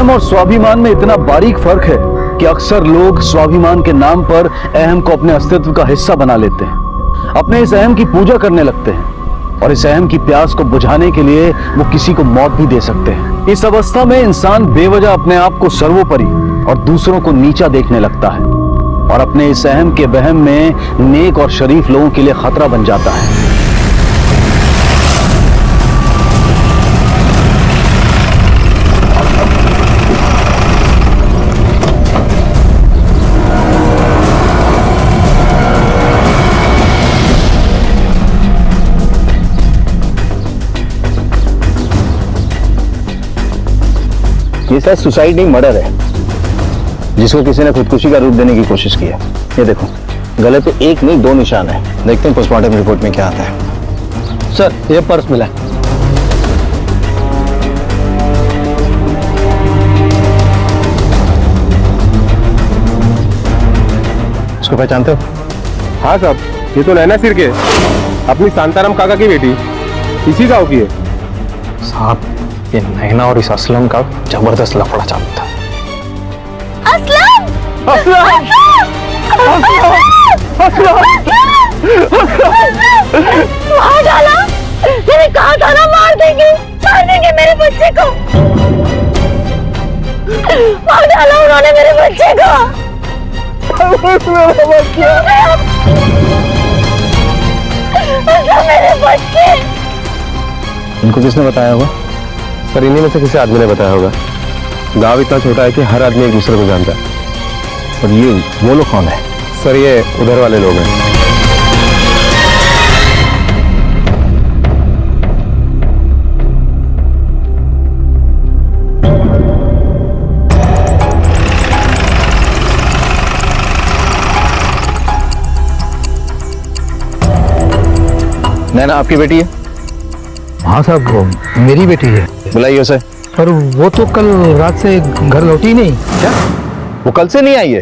अहम और स्वाभिमान में इतना बारीक फर्क है कि अक्सर लोग स्वाभिमान के नाम पर अहम को अपने अस्तित्व का हिस्सा बना लेते हैं, अपने इस अहम की पूजा करने लगते हैं और इस अहम की प्यास को बुझाने के लिए वो किसी को मौत भी दे सकते हैं। इस अवस्था में इंसान बेवजह अपने आप को सर्वोपरि और दूसरों को नीचा देखने लगता है और अपने इस अहम के वहम में नेक और शरीफ लोगों के लिए खतरा बन जाता है। ये शायद सुसाइड नहीं मर्डर है, जिसको किसी ने खुदकुशी का रूप देने की कोशिश की है। ये देखो, गले पे एक नहीं 2 निशान है। देखते हैं पोस्टमार्टम रिपोर्ट में क्या आता है। सर, ये पर्स मिला। इसको पहचानते हो? हाँ साहब, ये तो नैना सिर के अपनी शांताराम काका की बेटी, इसी गांव की है। साहब, ये नैना और इस असलम का जबरदस्त लफड़ा चालू था। असलम! असलम! मार डाला। मैंने कहा था ना, मार देंगे मेरे बच्चे को। मार डाला उन्होंने मेरे बच्चे को। मेरे बच्चे। इनको किसने बताया होगा? सर, इन्हीं में से किसी आदमी ने बताया होगा। गांव इतना छोटा है कि हर आदमी एक दूसरे को जानता है। और ये वो लोग कौन है? सर, ये उधर वाले लोग हैं। नैना आपकी बेटी है? हाँ साहब, वो मेरी बेटी है। बुलाइए उसे। पर वो तो कल रात से घर लौटी नहीं। क्या? वो कल से नहीं आई है?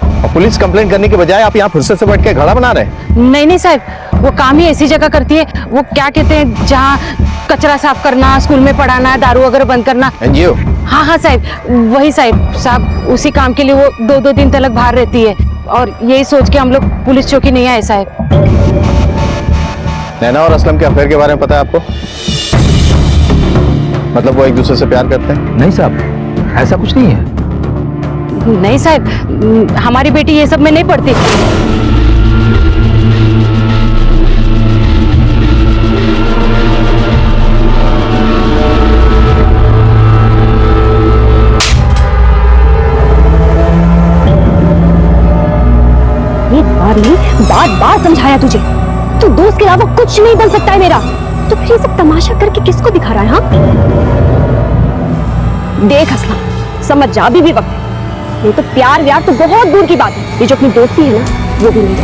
और पुलिस कंप्लेंट करने के बजाय आप यहाँ फुर्सत से बैठ के घड़ा बना रहे हैं? नहीं साहब, वो काम ही ऐसी जगह करती है। वो क्या कहते हैं, जहाँ कचरा साफ करना, स्कूल में पढ़ाना, दारू वगैरह बंद करना। एनजीओ? हाँ साहब, वही साहब उसी काम के लिए वो 2-2 दिन तक बाहर रहती है और यही सोच के हम लोग पुलिस चौकी नहीं आए साहब। नैना और असलम के अफेयर के बारे में पता है आपको? मतलब वो एक दूसरे से प्यार करते हैं? नहीं साहब, ऐसा कुछ नहीं है। नहीं साहब, हमारी बेटी ये सब में नहीं पड़ती। बार बार समझाया तुझे, तू दोस्त के अलावा कुछ नहीं बन सकता है मेरा। तो फिर ये सब तमाशा करके किसको दिखा रहा है? हाँ, देख असलम, समझ जा, अभी भी वक्त है। ये तो प्यार व्यार तो बहुत दूर की बात है, ये जो अपनी दोस्ती है ना, वो भी नहीं है।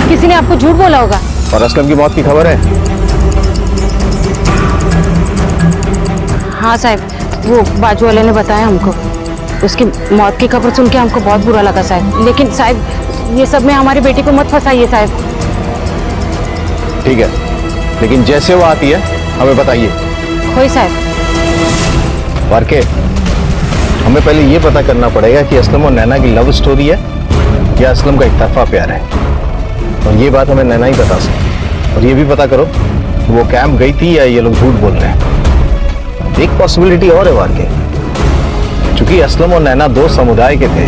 किसी ने आपको झूठ बोला होगा। और असलम की मौत की खबर है? हाँ साहब, वो बाजू वाले ने बताया हमको। उसकी मौत की खबर सुन के हमको बहुत बुरा लगा साहब। लेकिन साहब, ये सब में हमारी बेटी को मत फंसाइए साहब। ठीक है, लेकिन जैसे वो आती है हमें बताइए। होई साहब। वारके, हमें पहले ये पता करना पड़ेगा कि असलम और नैना की लव स्टोरी है या असलम का एकतरफा प्यार है। और ये बात हमें नैना ही बता सकती। और ये भी पता करो वो कैंप गई थी या ये लोग झूठ बोल रहे हैं। एक पॉसिबिलिटी और है वारके, चूंकि असलम और नैना 2 समुदाय के थे,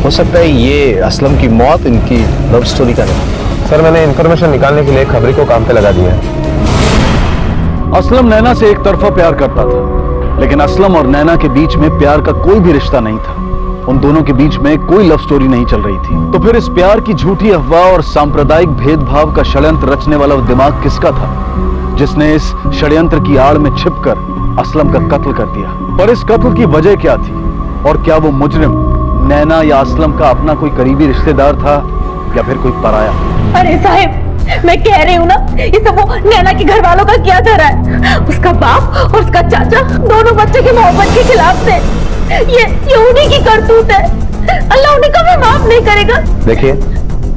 हो सकता है ये असलम की मौत इनकी लव स्टोरी का नहीं। सर, मैंने इंफॉर्मेशन निकालने के लिए खबरी को काम पे लगा दिया है। असलम नैना से एक तरफा प्यार करता था, लेकिन असलम और नैना के बीच में प्यार का कोई भी रिश्ता नहीं था। उन दोनों के बीच में कोई लव स्टोरी नहीं चल रही थी। तो फिर इस प्यार की झूठी अफवाह और सांप्रदायिक भेदभाव का षड्यंत्र रचने वाला वो दिमाग किसका था, जिसने इस षड्यंत्र की आड़ में छिपकर असलम का कत्ल कर दिया? पर इस कत्ल की वजह क्या थी? और क्या वो मुजरिम नैना या असलम का अपना कोई करीबी रिश्तेदार था या फिर कोई पराया? अरे साहब, मैं कह रही हूँ ना, ये सब वो नैना के घर वालों का किया जा रहा है। उसका बाप और उसका चाचा दोनों बच्चे की मोहब्बत के खिलाफ थे। ये उन्हीं की करतूत है। अल्लाह उन्हें कभी माफ नहीं करेगा। देखिए,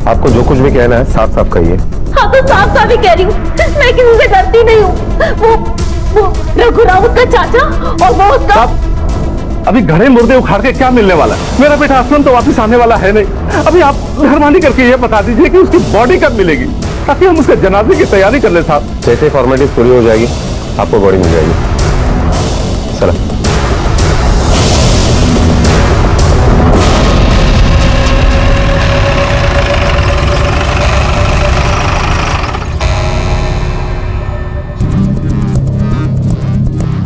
आपको जो कुछ भी कहना है साफ साफ कहिए। हाँ तो साफ साफ ही कह रही हूँ, मैं किसी से डरती नहीं हूँ। वो रघु रावत का चाचा और वो उसका। अभी घड़े मुर्दे उखाड़ के क्या मिलने वाला है? मेरा बेटा असलम तो वापस आने वाला है नहीं। अभी आप मेहरबानी करके ये बता दीजिए कि उसकी बॉडी कब मिलेगी, ताकि हम उसके जनाजे की तैयारी कर ले साहब। जैसे फॉर्मेलिटीज पूरी हो जाएगी आपको बॉडी मिल जाएगी। सलाम।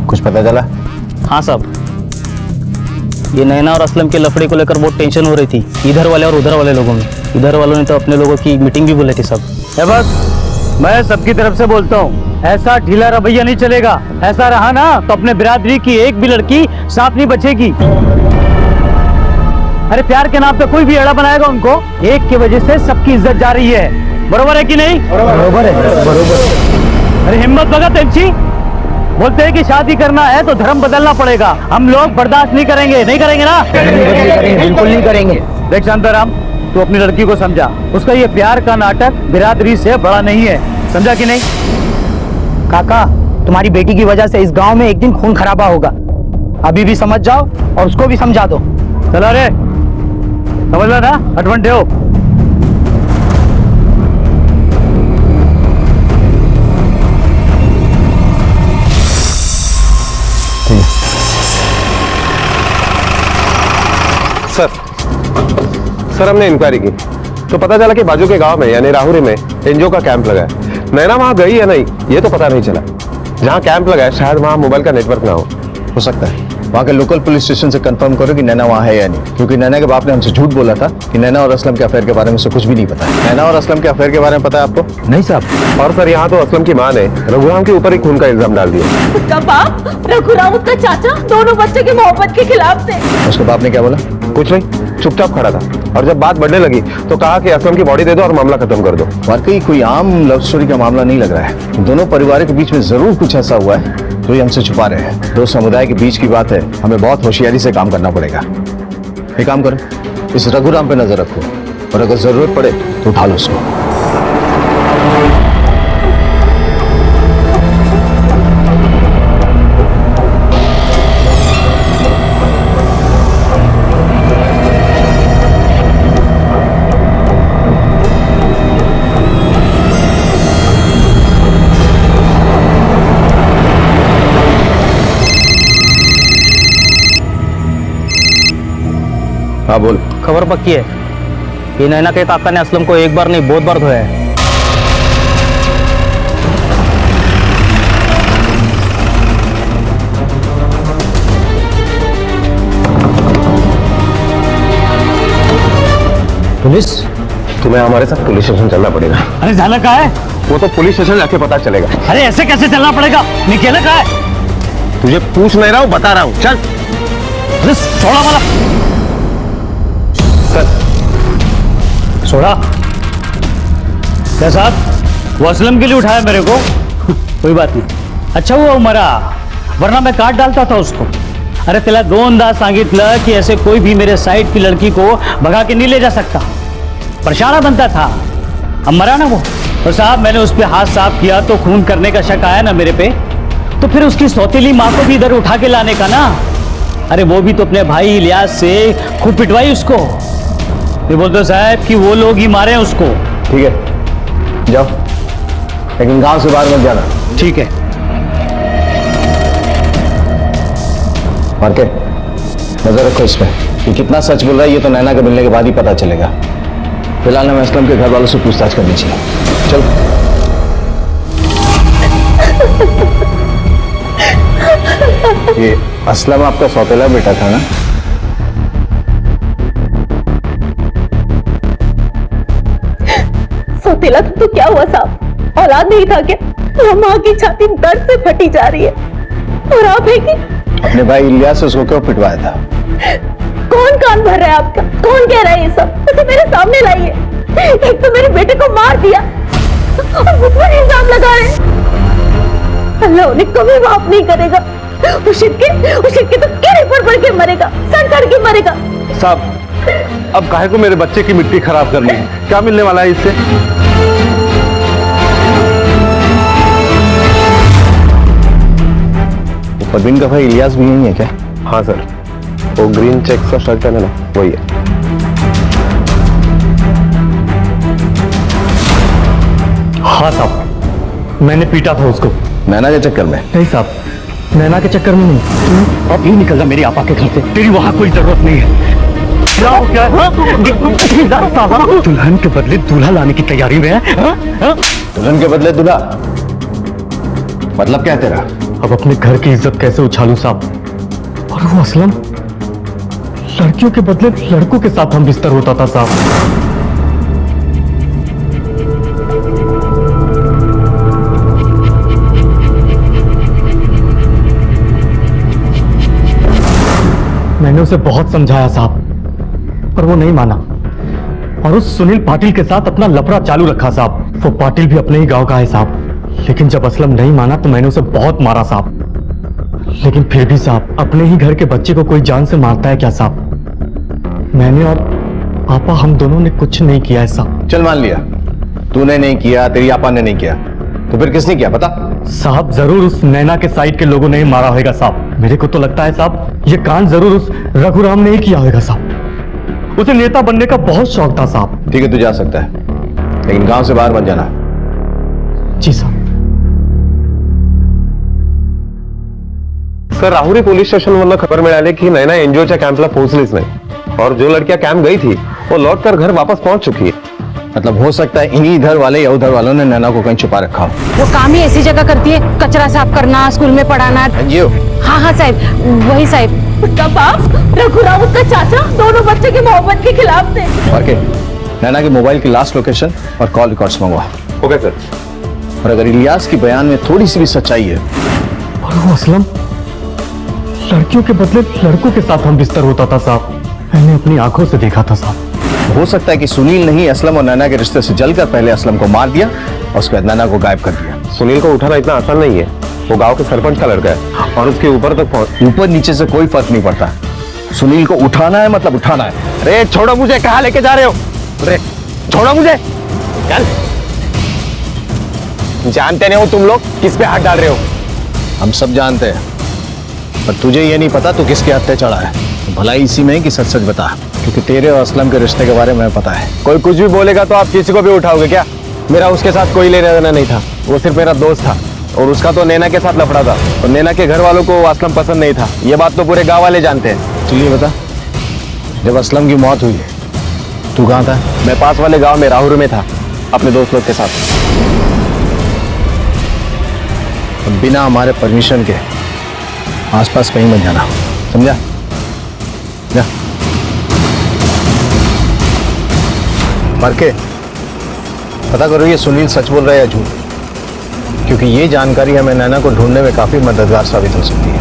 कुछ पता चला? हाँ साहब, ये नैना और असलम के लफड़े को लेकर बहुत टेंशन हो रही थी इधर वाले और उधर वाले लोगों में। इधर वालों ने तो अपने लोगों की मीटिंग भी बुलाई थी सब। बस मैं सबकी तरफ से बोलता हूँ, ऐसा ढीला रवैया नहीं चलेगा। ऐसा रहा ना तो अपने बिरादरी की एक भी लड़की साथ नहीं बचेगी। अरे प्यार के नाम पे कोई भी एड़ा बनाएगा उनको, एक की वजह से सबकी इज्जत जा रही है। बरोबर है कि नहीं? बरोबर है, बरोबर। अरे हिम्मत भगत त्यांची बोलते हैं कि शादी करना है तो धर्म बदलना पड़ेगा। हम लोग बर्दाश्त नहीं करेंगे, नहीं करेंगे ना? बिल्कुल नहीं करेंगे। देख शांताराम, तू अपनी लड़की को समझा, उसका ये प्यार का नाटक बिरादरी से बड़ा नहीं है, समझा कि नहीं? काका, तुम्हारी बेटी की वजह से इस गांव में एक दिन खून खराबा होगा। अभी भी समझ जाओ और उसको भी समझा दो। चला रे, समझ लो ना, अडवंटे हो। सर हमने इंक्वायरी की तो पता चला कि बाजू के गांव में यानी राहुरी में एनजीओ का कैंप लगा है। नैना वहां गई है नहीं ये तो पता नहीं चला। जहां कैंप लगा है शायद वहां मोबाइल का नेटवर्क ना हो सकता है वहां के लोकल पुलिस स्टेशन से कंफर्म करो कि नैना वहां है या नहीं, क्योंकि नैना के बाप ने हमसे झूठ बोला था कि नैना और असलम के अफेयर के बारे में से कुछ भी नहीं पता है। नैना और असलम के अफेयर के बारे में पता है आपको? नहीं साहब। और सर यहाँ तो असलम की मां ने रघुराम के ऊपर ही खून का इल्जाम डाल दिया। उसका बाप रघु रावत का चाचा दोनों बच्चे की मोहब्बत के खिलाफ थे। उसके बाप ने क्या बोला? कुछ नहीं, चुपचाप खड़ा था और जब बात बढ़ने लगी तो कहा कि असलम की बॉडी दे दो और मामला खत्म कर दो। वाकई कोई आम लव स्टोरी का मामला नहीं लग रहा है। दोनों परिवारों के बीच में जरूर कुछ ऐसा हुआ है जो ये हमसे छुपा रहे हैं। दो समुदाय के बीच की बात है, हमें बहुत होशियारी से काम करना पड़ेगा। एक काम करो, इस रघुराम पे नजर रखो और अगर जरूरत पड़े तो उठा लो उसको। हाँ बोल। खबर पक्की है, ये नैना के काका ने असलम को एक बार नहीं बहुत बार धोया है। पुलिस? तुम्हें हमारे साथ पुलिस स्टेशन चलना पड़ेगा। अरे जाना कहाँ है? वो तो पुलिस स्टेशन जाके पता चलेगा। अरे ऐसे कैसे चलना पड़ेगा? निकला कहाँ है? तुझे पूछ नहीं रहा हूँ, बता रहा हूँ, चल। अरे छोड़ा वाला, छोड़ा क्या साहब? वो असलम के लिए उठाया मेरे को? कोई बात नहीं, अच्छा हुआ मरा, वरना मैं काट डालता था उसको। अरे त्याला दोनदा सांगितलं कि ऐसे कोई भी मेरे साइड की लड़की को भगा के नहीं ले जा सकता। परेशान बनता था, अब मरा ना वो। और साहब मैंने उस पर हाथ साफ किया तो खून करने का शक आया ना मेरे पे, तो फिर उसकी सौतेली माँ को भी इधर उठा के लाने का ना। अरे वो भी तो अपने भाई इलियास से खूब पिटवाई उसको। ये बोलते साहब कि वो लोग ही मारे उसको। ठीक है जाओ, लेकिन गांव से बाहर मत जाना। ठीक है। मार्के नजर रखो इस पे कि कितना सच बोल रहा है। ये तो नैना के मिलने के बाद ही पता चलेगा। फिलहाल हमें असलम के घर वालों से पूछताछ करनी चाहिए। चल। ये असलम आपका सौतेला बेटा था ना? सौतेला तो क्या हुआ साहब, औलाद नहीं था क्या? माँ की छाती दर्द से फटी जा रही है और आप है कि अपने भाई इलियास से उसको क्यों पिटवाया था? कौन कान भर रहा है आपका? कौन कह रहा है ये सब? उसे मेरे सामने लाइए। एक तो मेरे बेटे को मार दिया और मुझ पर इल्जाम लगा रहे हैं। अल्लाह उन्हें कभी माफ नहीं करेगा। उशिर के तो केरे पर पड़ के मरेगा, सड़ सड़ के मरेगा। साहब अब काहे को मेरे बच्चे की मिट्टी खराब करनी है? क्या मिलने वाला है इससे? परवीन का भाई इलियास भी यही है क्या? हाँ सर, वो ग्रीन चेक का शर्ट है ना, वही है। हाँ साहब, मैंने पीटा था उसको। नैना के चक्कर में? नहीं साहब, नैना के चक्कर में नहीं। तू अब ही निकल जा मेरी आपा के घर से, तेरी वहां कोई जरूरत नहीं है। क्या हो गया? दुल्हन के बदले दूल्हा लाने की तैयारी में है। दुल्हन के बदले दूल्हा? मतलब क्या है तेरा? अब अपने घर की इज्जत कैसे उछालूं साहब? और वो असलम लड़कियों के बदले लड़कों के साथ हम बिस्तर होता था साहब। मैंने उसे बहुत समझाया साहब, पर वो नहीं माना और उस सुनील पाटिल के साथ अपना लफड़ा चालू रखा साहब। वो पाटिल भी अपने ही गांव का है साहब, लेकिन जब असलम नहीं माना तो मैंने उसे बहुत मारा साहब। लेकिन फिर भी साहब, अपने ही घर के बच्चे को कोई जान से मारता है क्या साहब? मैंने और पापा, हम दोनों ने कुछ नहीं किया है साहब। चल मान लिया तूने नहीं किया, तेरी आपा ने नहीं किया, तो फिर किसने किया पता? साहब जरूर उस नैना के साइड के लोगों ने ही मारा होगा साहब। मेरे को तो लगता है साहब ये कांड जरूर उस रघुराम ने ही किया होगा साहब। उसे नेता बनने का बहुत शौक था साहब। ठीक है, तू जा सकता है, लेकिन गांव से बाहर मत जाना। जी साहब। सर, राहुरी पोलीस स्टेशन मधनं खबर मिळाली की नैना एनजीओच्या कॅम्पला पोहोचलीच नाही और जो लड़कियां कैंप गई थी वो लौटकर घर वापस पहुंच चुकी है। मतलब हो सकता है इन्हीं इधर वाले या उधर वालों ने नैना को कहीं छुपा रखा हो। वो काम ही ऐसी जगह करती है, कचरा साफ करना, स्कूल में पढ़ाना। एनजीओ? हाँ हाँ साहब, वही साहब। उसका बाप रघुराम, उसका चाचा, दोनों बच्चे की मोहब्बत के खिलाफ थे। ओके, नैना के मोबाइल की लास्ट लोकेशन और कॉल रिकॉर्ड्स मंगवा। Okay sir. और अगर इलियास की बयान में थोड़ी सी भी सच्चाई है, और वो असलम लड़कियों के बदले लड़कों के साथ हम बिस्तर होता था साहब। मैंने अपनी आंखों से देखा था साहब। हो सकता है कि सुनील ने ही असलम और नैना के रिश्ते से जलकर पहले असलम को मार दिया और उसके बाद नैना को गायब कर दिया। सुनील को उठाना इतना आसान नहीं है, वो गांव के सरपंच का लड़का है और उसके ऊपर तक पहुंच। ऊपर नीचे से कोई फर्क नहीं पड़ता, सुनील को उठाना है मतलब उठाना है। अरे छोड़ो मुझे, कहाँ लेके जा रहे हो? अरे छोड़ो मुझे, चल। जानते नहीं हो तुम लोग किस पे हाथ डाल रहे हो? हम सब जानते हैं, पर तुझे ये नहीं पता तू किसके हत्थे चढ़ा है। तो भलाई इसी में है कि सच सच बता, क्योंकि तेरे और असलम के रिश्ते के बारे में पता है। कोई कुछ भी बोलेगा तो आप किसी को भी उठाओगे क्या? मेरा उसके साथ कोई लेना देना नहीं था, वो सिर्फ मेरा दोस्त था और उसका तो नैना के साथ लफड़ा था और नैना के घर वालों को असलम पसंद नहीं था। ये बात तो पूरे गांव वाले जानते हैं। चलिए बता, जब असलम की मौत हुई तू कहाँ था? मैं पास वाले गांव में राहुल में था अपने दोस्त लोग के साथ। बिना हमारे परमिशन के आसपास कहीं मत जाना, समझा? जा। मर के पता करो ये सुनील सच बोल रहा है या झूठ, क्योंकि ये जानकारी हमें नैना को ढूंढने में काफी मददगार साबित हो सकती है।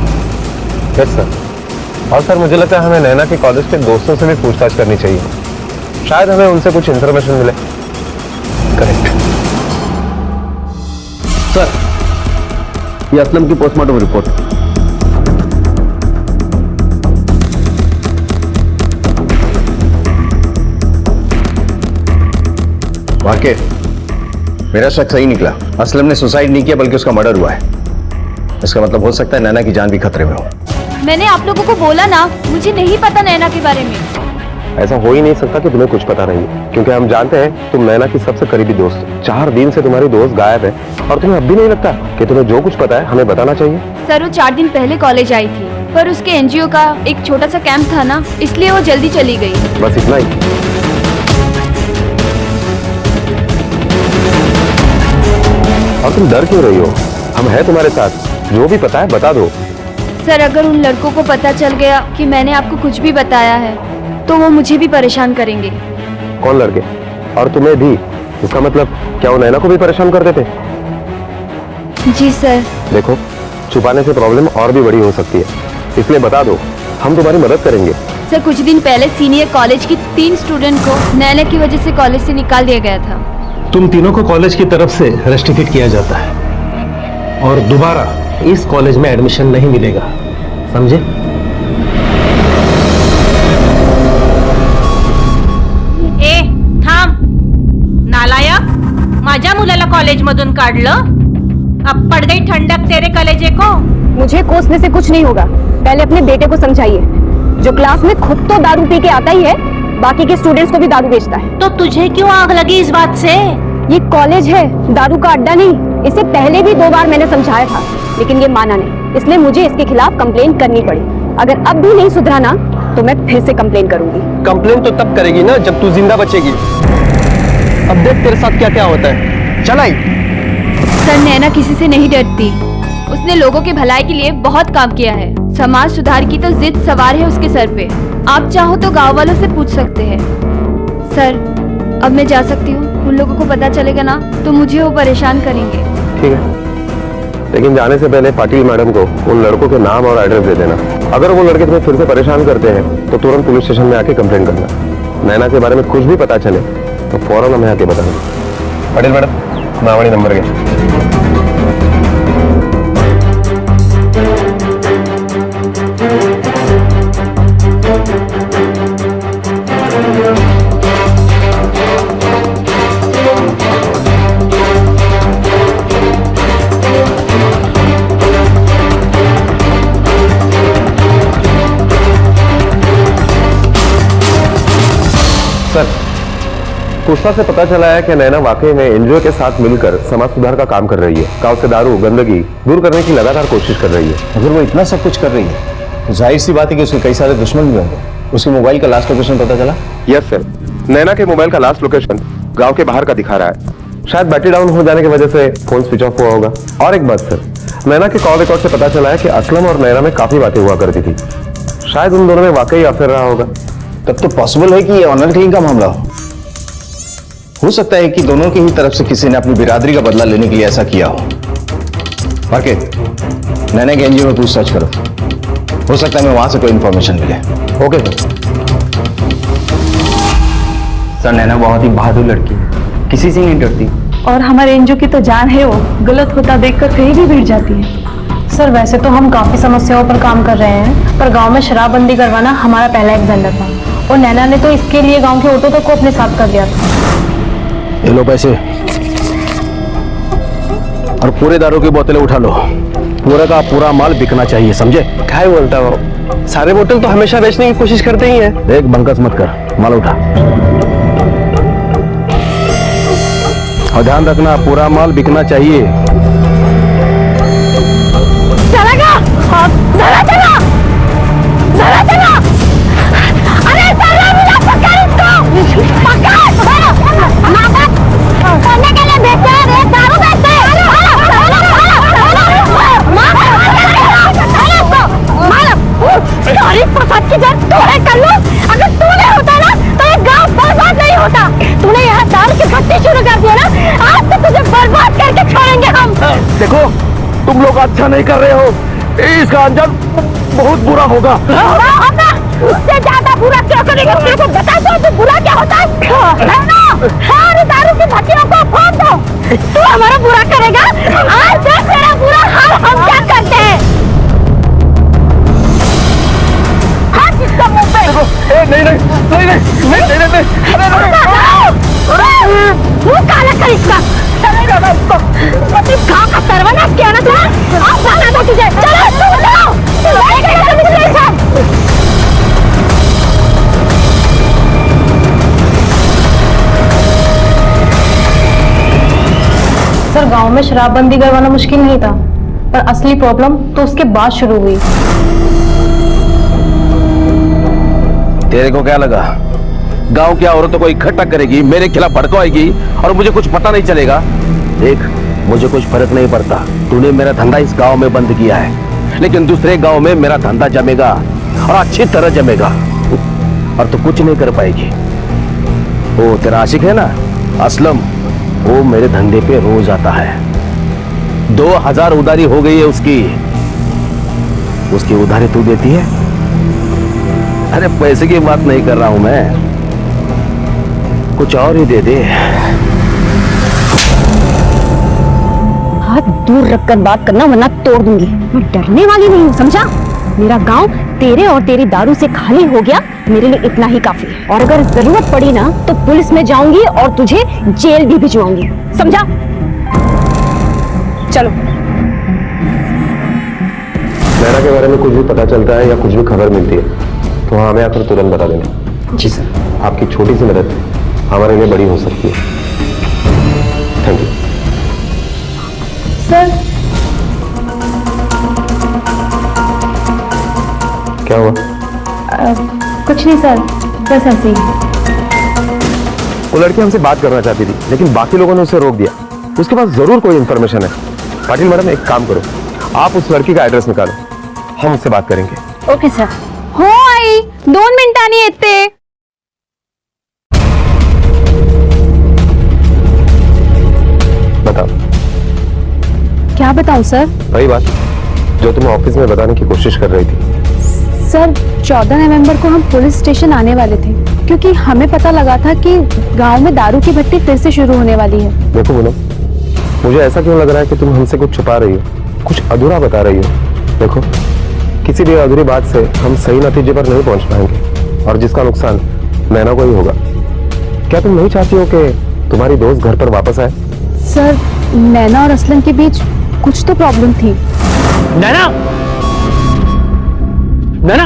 Yes sir. और सर मुझे लगता है हमें नैना के कॉलेज के दोस्तों से भी पूछताछ करनी चाहिए, शायद हमें उनसे कुछ इन्फॉर्मेशन मिले। करेक्ट सर, ये असलम की पोस्टमार्टम रिपोर्ट है। वाकई मेरा शक सही निकला, असलम ने सुसाइड नहीं किया बल्कि उसका मर्डर हुआ है। इसका मतलब हो सकता है नैना की जान भी खतरे में हो। मैंने आप लोगों को बोला ना, मुझे नहीं पता नैना के बारे में। ऐसा हो ही नहीं सकता कि तुम्हें कुछ पता नहीं है, क्योंकि हम जानते हैं तुम नैना की सबसे करीबी दोस्त हो। 4 दिन से तुम्हारी दोस्त गायब है और तुम्हें अब भी नहीं लगता कि तुम्हें जो कुछ पता है हमें बताना चाहिए? सर वो 4 दिन पहले कॉलेज आई थी, पर उसके एनजीओ का एक छोटा सा कैंप था ना, इसलिए वो जल्दी चली गई। बस इतना ही। और तुम डर क्यों रही हो? हम हैं तुम्हारे साथ, जो भी पता है बता दो। सर अगर उन लड़कों को पता चल गया कि मैंने आपको कुछ भी बताया है तो वो मुझे भी परेशान करेंगे। कौन लड़के? और तुम्हें भी? इसका मतलब क्या वो नैना को भी परेशान करते थे? जी सर। देखो, छुपाने से प्रॉब्लम और भी बड़ी हो सकती है, इसलिए बता दो, हम तुम्हारी मदद करेंगे। सर कुछ दिन पहले सीनियर कॉलेज की 3 स्टूडेंट को नैना की वजह से कॉलेज से निकाल दिया गया था। तुम तीनों को कॉलेज की तरफ से रेस्ट्रिक्ट किया जाता है और दोबारा इस कॉलेज में एडमिशन नहीं मिलेगा, समझे? माझ्या मुलाला कॉलेजमधून काढलं. अब पड़ गई ठंडक तेरे कलेजे को. मुझे कोसने से कुछ नहीं होगा. पहले अपने बेटे को समझाइए. जो क्लास में खुद तो दारू पी के आता ही है, बाकी के स्टूडेंट्स को भी दारू बेचता है. तो तुझे क्यों आग लगी इस बात से? ये कॉलेज है, दारू का अड्डा नहीं. इससे पहले भी 2 बार मैंने समझाया था, लेकिन ये माना नहीं. इसलिए मुझे इसके खिलाफ कंप्लेंट करनी पड़ी. अगर अब भी नहीं सुधरा ना, तो मैं फिर से कंप्लेंट करूंगी. कंप्लेन तो तब करेगी ना जब तू जिंदा बचेगी. अब देख तेरे साथ क्या क्या होता है. चल आई. सर, नैना किसी से नहीं डरती. उसने लोगों के भलाई के लिए बहुत काम किया है. समाज सुधार की तो जिद सवार है उसके सर पे. आप चाहो तो गांव वालों से पूछ सकते हैं. सर, अब मैं जा सकती हूँ. उन लोगों को पता चलेगा ना तो मुझे वो परेशान करेंगे. ठीक है, लेकिन जाने से पहले पाटिल मैडम को उन लड़कों के नाम और एड्रेस दे देना. अगर वो लड़के तुम्हें फिर से परेशान करते हैं तो तुरंत पुलिस स्टेशन में आके कंप्लेंट करना. नैना के बारे में कुछ भी पता चले तो फौरन हमें आके बताना. पाटिल मैडम, मावड़ी नंबर के. सर, पूछताछ से पता चला है कि नैना वाकई में एनजीओ के साथ मिलकर समाज सुधार का काम कर रही है. गांव से दारू गंदगी दूर करने की लगातार कोशिश कर रही है. अगर वो इतना सब कुछ कर रही है तो जाहिर सी बात है कि उसके कई सारे दुश्मन भी होंगे. उसके मोबाइल का लास्ट लोकेशन पता चला? यस सर, नैना के मोबाइल का लास्ट लोकेशन गांव के बाहर का दिखा रहा है. शायद बैटरी डाउन हो जाने की वजह से फोन स्विच ऑफ हुआ होगा. और एक बात सर, नैना के कॉल रिकॉर्ड से पता चला है कि असलम और नैना में काफी बातें हुआ करती थी. शायद उन दोनों में वाकई अफेयर रहा होगा. तब तो पॉसिबल है कि ये ऑनर किलिंग का मामला हो सकता है कि दोनों की ही तरफ से किसी ने अपनी बिरादरी का बदला लेने के लिए ऐसा किया हो. नैना के एनजीओ में पूछताछ करो. हो सकता है मैं वहां से कोई इंफॉर्मेशन मिले. Okay sir. सर, नैना बहुत ही बहादुर लड़की है, किसी से नहीं डरती. और हमारे एनजीओ की तो जान है. वो गलत होता देखकर कहीं भी भिड़ जाती है. सर, वैसे तो हम काफी समस्याओं पर काम कर रहे हैं, पर गांव में शराबबंदी करवाना हमारा पहला एजेंडा था. और नैना ने तो इसके लिए गांव के औरतों को अपने साथ कर दिया था. ये लो पैसे और पूरे दारू की बोतलें उठा लो. पूरा का पूरा माल बिकना चाहिए, समझे? क्या बोलता हो? सारे बोतल तो हमेशा बेचने की कोशिश करते ही हैं. एक बंकस मत कर, माल उठा. और ध्यान रखना, पूरा माल बिकना चाहिए. चलेगा? धरा चला, धरा चला. अरे साला मुझे पकड़ इसको, पकड़. करने के लिए बेचते हैं, दारू बेचते हैं. सॉरी, प्रसाद की जड़ तू है कल्लू. अगर तू नहीं होता ना तो ये गांव बर्बाद नहीं होता. तूने यहाँ दारू की भट्टी शुरू कर दिया ना, आज तो तुझे बर्बाद करके छोड़ेंगे हम. देखो, तुम लोग अच्छा नहीं कर रहे हो. इसका अंजाम बहुत बुरा होगा. उससे ज्यादा बुरा क्या करेगा? तेरे को बता दो तो बुरा क्या होता है ना? सारी दारू की भट्टियों को फोड़ दो. तू हमारा बुरा करेगा. आज देख तेरा बुरा हाल हम क्या करते हैं. हाथ इसका मुंह पे. नहीं. मुंह काला कर इसका. गाँव का सर्वनाश किया ना तूने. अब जाना दो तुझे. चलो तू जाओ. सर, गांव में शराबबंदी करवाना मुश्किल नहीं था, पर असली प्रॉब्लम तो उसके बाद शुरू हुई. तेरे को क्या लगा गांव की औरतों को इकट्ठा करेगी, मेरे खिलाफ भड़काएगी और मुझे कुछ पता नहीं चलेगा? देख, मुझे कुछ फर्क नहीं पड़ता. तूने मेरा धंधा इस गांव में बंद किया है, लेकिन दूसरे गांव में मेरा धंधा जमेगा और अच्छी तरह जमेगा. और तू कुछ नहीं कर पाएगी. वो तेरा आशिक है ना, असलम, वो मेरे धंधे पे रोज आता है. 2000 उधारी हो गई है उसकी. उसकी उधारी तू देती है? अरे पैसे की बात नहीं कर रहा हूं मैं, कुछ और ही दे दे. हाथ दूर रखकर बात करना, वरना तोड़ दूंगी. मैं डरने वाली नहीं हूँ, समझा? मेरा गांव तेरे और तेरी दारू से खाली हो गया, मेरे लिए इतना ही काफी है। और अगर जरूरत पड़ी ना तो पुलिस में जाऊंगी और तुझे जेल भी भिजवाऊंगी, समझा? चलो। नैना के बारे में कुछ भी पता चलता है या कुछ भी खबर मिलती है तो हमें आकर तुरंत बता देना। जी सर। आपकी छोटी सी मदद हमारे लिए बड़ी हो सकती है। Thank you sir. क्या हुआ? कुछ नहीं सर, बस ऐसे ही। वो लड़की हमसे बात करना चाहती थी लेकिन बाकी लोगों ने उसे रोक दिया। उसके पास जरूर कोई इंफॉर्मेशन है। पाटिल मैडम, एक काम करो, आप उस लड़की का एड्रेस निकालो, हम उससे बात करेंगे। Okay sir. हो आई 2 मिनिटांनी येते। बताओ। क्या बताऊं सर? वही बात जो तुम ऑफिस में बताने की कोशिश कर रही थी। सर 14 नवंबर को हम पुलिस स्टेशन आने वाले थे क्योंकि हमें पता लगा था कि गांव में दारू की भट्टी फिर से शुरू होने वाली है। देखो बोलो, मुझे ऐसा क्यों लग रहा है कि तुम हमसे कुछ छुपा रही हो, कुछ अधूरा बता रही हो। देखो, किसी भी अधूरी बात से हम सही नतीजे पर नहीं पहुंच पाएंगे और जिसका नुकसान नैना को ही होगा। क्या तुम नहीं चाहती हो कि तुम्हारी दोस्त घर पर वापस आए? सर नैना और असलम के बीच कुछ तो प्रॉब्लम थी। नैना, नैना,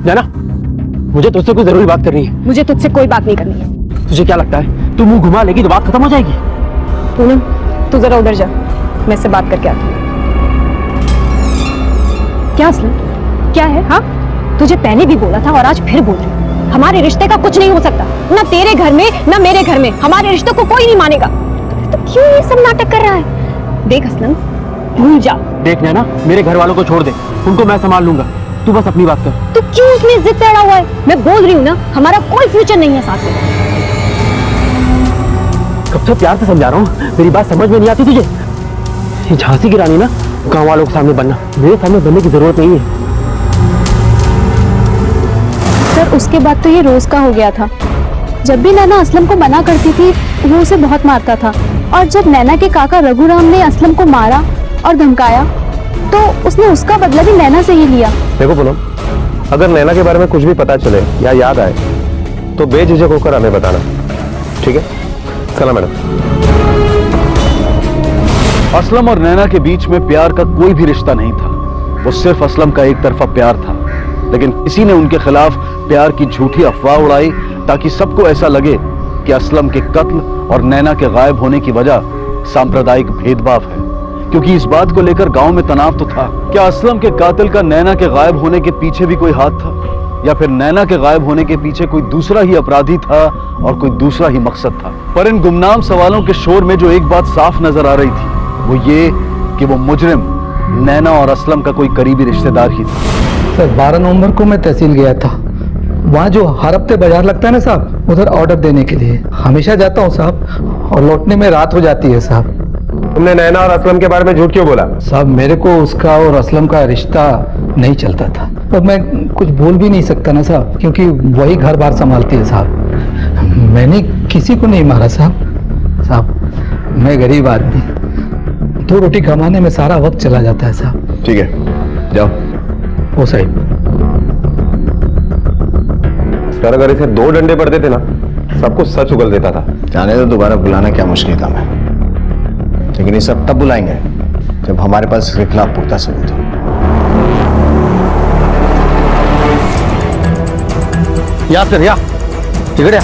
नैना, मुझे तुझसे कोई जरूरी बात करनी है। मुझे तुझसे कोई बात नहीं करनी है। तुझे क्या लगता है तू मुंह घुमा लेगी तो बात खत्म हो जाएगी? पूनम, तू जरा उधर जा, मैं इससे बात करके आती हूँ। क्या असलम, क्या है? हाँ, तुझे पहले भी बोला था और आज फिर बोल रही हूँ, हमारे रिश्ते का कुछ नहीं हो सकता, ना तेरे घर में ना मेरे घर में। हमारे रिश्तों को कोई नहीं मानेगा। तो क्यों ये सब नाटक कर रहा है? देख असलम, भूल जा। देख नैना, मेरे घर वालों को छोड़ दे, उनको मैं संभाल लूंगा, तू बस अपनी बात कर। तू क्यों इतनी जिद पे अड़ा हुआ है? मैं बोल रही हूँ ना, हमारा कोई फ्यूचर नहीं है साथ में। कब से प्यार से समझा रहा हूँ, मेरी बात समझ में नहीं आती तुझे? ये झांसी की रानी ना गांव वालों के सामने बनना, मेरे सामने बनने की जरूरत नहीं है। सर उसके बाद तो ये रोज का हो गया था। जब भी नैना असलम को मना करती थी वो उसे बहुत मारता था, और जब नैना के काका रघुराम ने असलम को मारा और धमकाया तो उसने उसका बदला भी नैना से ही लिया। देखो पूनम, अगर नैना के बारे में कुछ भी पता चले या याद आए तो बेझिझक होकर हमें बताना, ठीक है? सलाम मैडम। असलम और नैना के बीच में प्यार का कोई भी रिश्ता नहीं था, वो सिर्फ असलम का एक तरफा प्यार था। लेकिन किसी ने उनके खिलाफ प्यार की झूठी अफवाह उड़ाई ताकि सबको ऐसा लगे कि असलम के कत्ल और नैना के गायब होने की वजह सांप्रदायिक भेदभाव है, क्योंकि इस बात को लेकर गांव में तनाव तो था। क्या असलम के कातिल का नैना के गायब होने के पीछे भी कोई हाथ था, या फिर नैना के गायब होने के पीछे कोई दूसरा ही अपराधी था और कोई दूसरा ही मकसद था? पर इन गुमनाम सवालों के शोर में जो एक बात साफ नजर आ रही थी वो ये कि वो मुजरिम नैना और असलम का कोई करीबी रिश्तेदार ही था। सर 12 नवंबर को मैं तहसील गया था, वहाँ जो हर हफ्ते बाजार लगता है ना साहब, उधर ऑर्डर देने के लिए हमेशा जाता हूँ साहब, और लौटने में रात हो जाती है साहब। तुमने नैना और असलम के बारे में झूठ क्यों बोला? साहब मेरे को उसका और असलम का रिश्ता नहीं चलता था, पर मैं कुछ बोल भी नहीं सकता ना साहब, क्योंकि वही घर बार संभालती है साहब। मैंने किसी को नहीं मारा साहब। साहब मैं गरीब आदमी, 2 रोटी कमाने में सारा वक्त चला जाता है साहब। ठीक है, जाओ। ओ साहब, सर अगर इसे 2 डंडे पड़ते थे ना, सब कुछ सच उगल देता था। जाने तो दोबारा बुलाना क्या मुश्किल काम है, लेकिन ये सब तब बुलाएंगे जब हमारे पास इसके खिलाफ पुख्ता सबूत हो। या सर, या तिकडे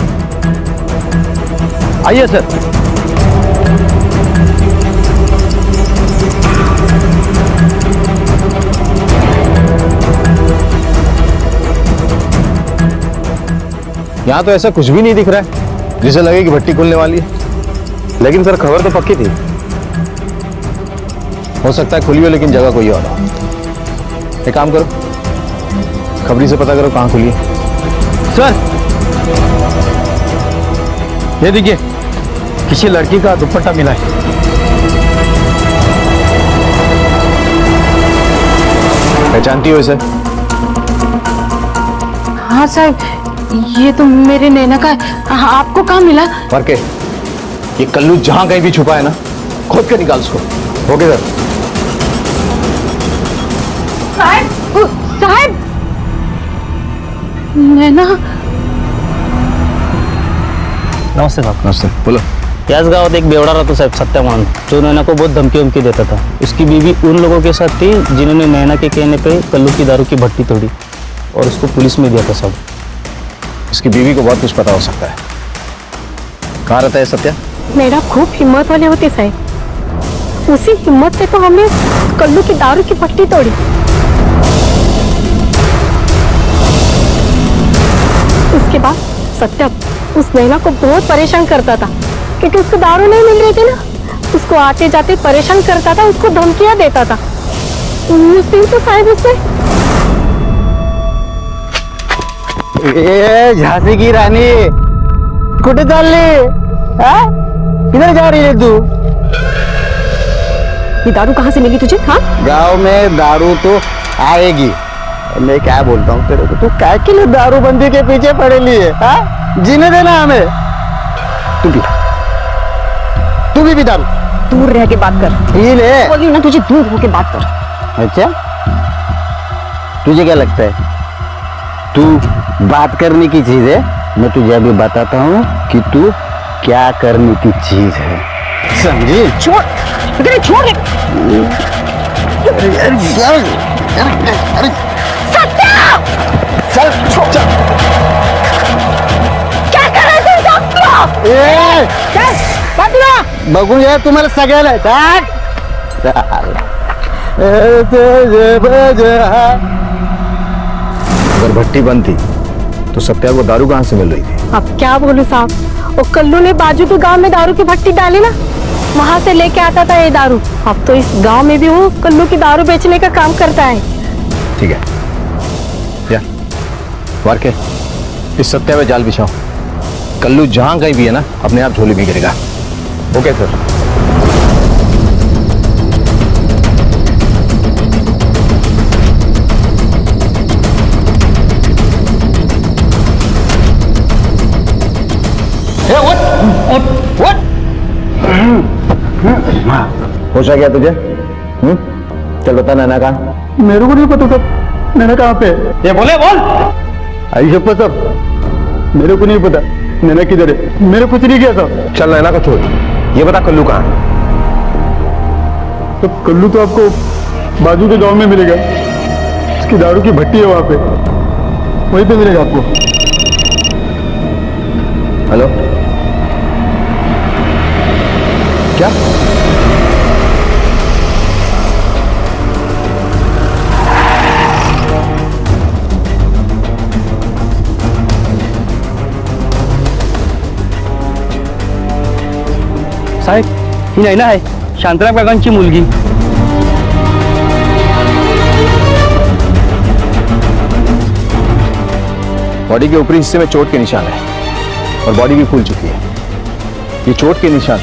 आइए सर। यहाँ तो ऐसा कुछ भी नहीं दिख रहा है जिसे लगे कि भट्टी खुलने वाली है। लेकिन सर खबर तो पक्की थी। हो सकता है खुली हो लेकिन जगह कोई और हो। एक काम करो, खबरी से पता करो कहाँ खुली है। सर ये देखिए, किसी लड़की का दुपट्टा मिला है। पहचानती हो इसे? हाँ साहब, ये तो मेरे नैना का है। आपको कहाँ मिला? पर के ये कल्लू जहां कहीं भी छुपा है ना, खोद के निकाल उसको। Okay sir. नैना नमस्ते साहब। नमस्ते, बोलो। याच गावात एक बेवड़ा रहता साहब, सत्या मान, जो नैना को बहुत धमकी वमकी देता था। उसकी बीवी उन लोगों के साथ थी जिन्होंने नैना के कहने पे कल्लू की दारू की भट्टी तोड़ी और उसको पुलिस में दिया था साहब। इसकी बीवी को बहुत कुछ पता हो सकता है। कहाँ रहता है सत्या? मेरा खूब हिम्मत वाले होते साहब, उसी हिम्मत से तो हमने कल्लू की दारू की भट्टी तोड़ी। उसके बाद सत्या उस नैना को बहुत परेशान करता था क्योंकि उसको दारू नहीं मिल रही थी ना, उसको आते जाते परेशान करता था, उसको धमकियां देता था। उस दिन तो साहब उससे झांसी की रानी कुठे चालली? किधर जा रही है तू? ये दारू कहाँ से मिली तुझे? हाँ, गांव में दारू तो आएगी। मैं क्या बोलता हूँ तेरे को, तू क्या के लिए दारू बंदी के पीछे पड़े लिए? जीने देना हमें। तू भी दारू? दूर रह के बात कर। पी ले। बोली ना तुझे, दूर होके बात कर। अच्छा, तुझे क्या लगता है तू बात करने की चीज है? मैं तुझे अभी बताता हूँ कि तू क्या करने की चीज है, समझी? छोड़, अरे छोड़। सत्या! चल, चल। क्या कर रहे थे बघून या तुम्हाला सगळ्याला अगर भट्टी बंद थी तो सत्या को दारू कहाँ से मिल रही थी? अब क्या बोलूं साहब, वो कल्लू ने बाजू के गांव में दारू की भट्टी डाली ना, वहां से लेके आता था ये दारू। अब तो इस गांव में भी वो कल्लू की दारू बेचने का काम करता है। ठीक है, या वार के इस सत्या पे जाल बिछाओ। कल्लू जहां कहीं भी है ना, अपने आप झोली में गिरेगा। Okay sir. होश आ गया तुझे? चल बता नैना कहाँ? मेरे को नहीं पता सर, नैना कहाँ पे? ये बोले बोल। आई शपथ सर, मेरे को नहीं पता नैना किधर है। मेरे कुछ नहीं किया सर। चल नैना को छोड़, ये बता कल्लू कहाँ है? तो कल्लू तो आपको बाजू के गांव में मिलेगा, उसकी दारू की भट्टी है वहां पे, वहीं पे मिलेगा आपको। हेलो, क्या? साहेब, ही नैना आहे, शांताराम काकांची मुलगी। बॉडी के ऊपरी हिस्से में चोट के निशान है और बॉडी भी फूल चुकी है। ये चोट के निशान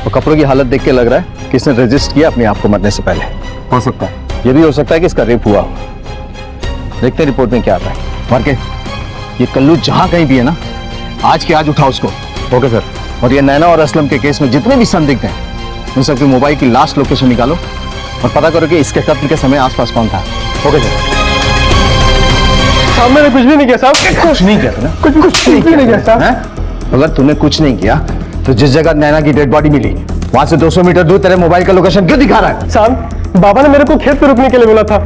और कपड़ों की हालत देख के लग रहा है कि इसने रजिस्ट किया अपने आप को मरने से पहले। हो सकता है, ये भी हो सकता है कि इसका रेप हुआ हो। देखते हैं रिपोर्ट में क्या आता है। मार के ये कल्लू जहां कहीं भी है ना, आज के आज उठाओ उसको। Okay sir. और ये नैना और असलम के केस में जितने भी संदिग्ध हैं, उन सबके मोबाइल की लास्ट लोकेशन निकालो और पता करो कि इसके कत्ल के समय आसपास कौन था। Okay sir. साहब मैंने कुछ भी नहीं किया साहब। कुछ नहीं किया ना? कुछ भी नहीं किया साहब। अगर तूने कुछ नहीं किया तो जिस जगह नैना की डेड बॉडी मिली वहां से 200 मीटर दूर तेरे मोबाइल का लोकेशन क्यों दिखा रहा है? साहब बाबा ने मेरे को खेत पे रुकने के लिए बोला था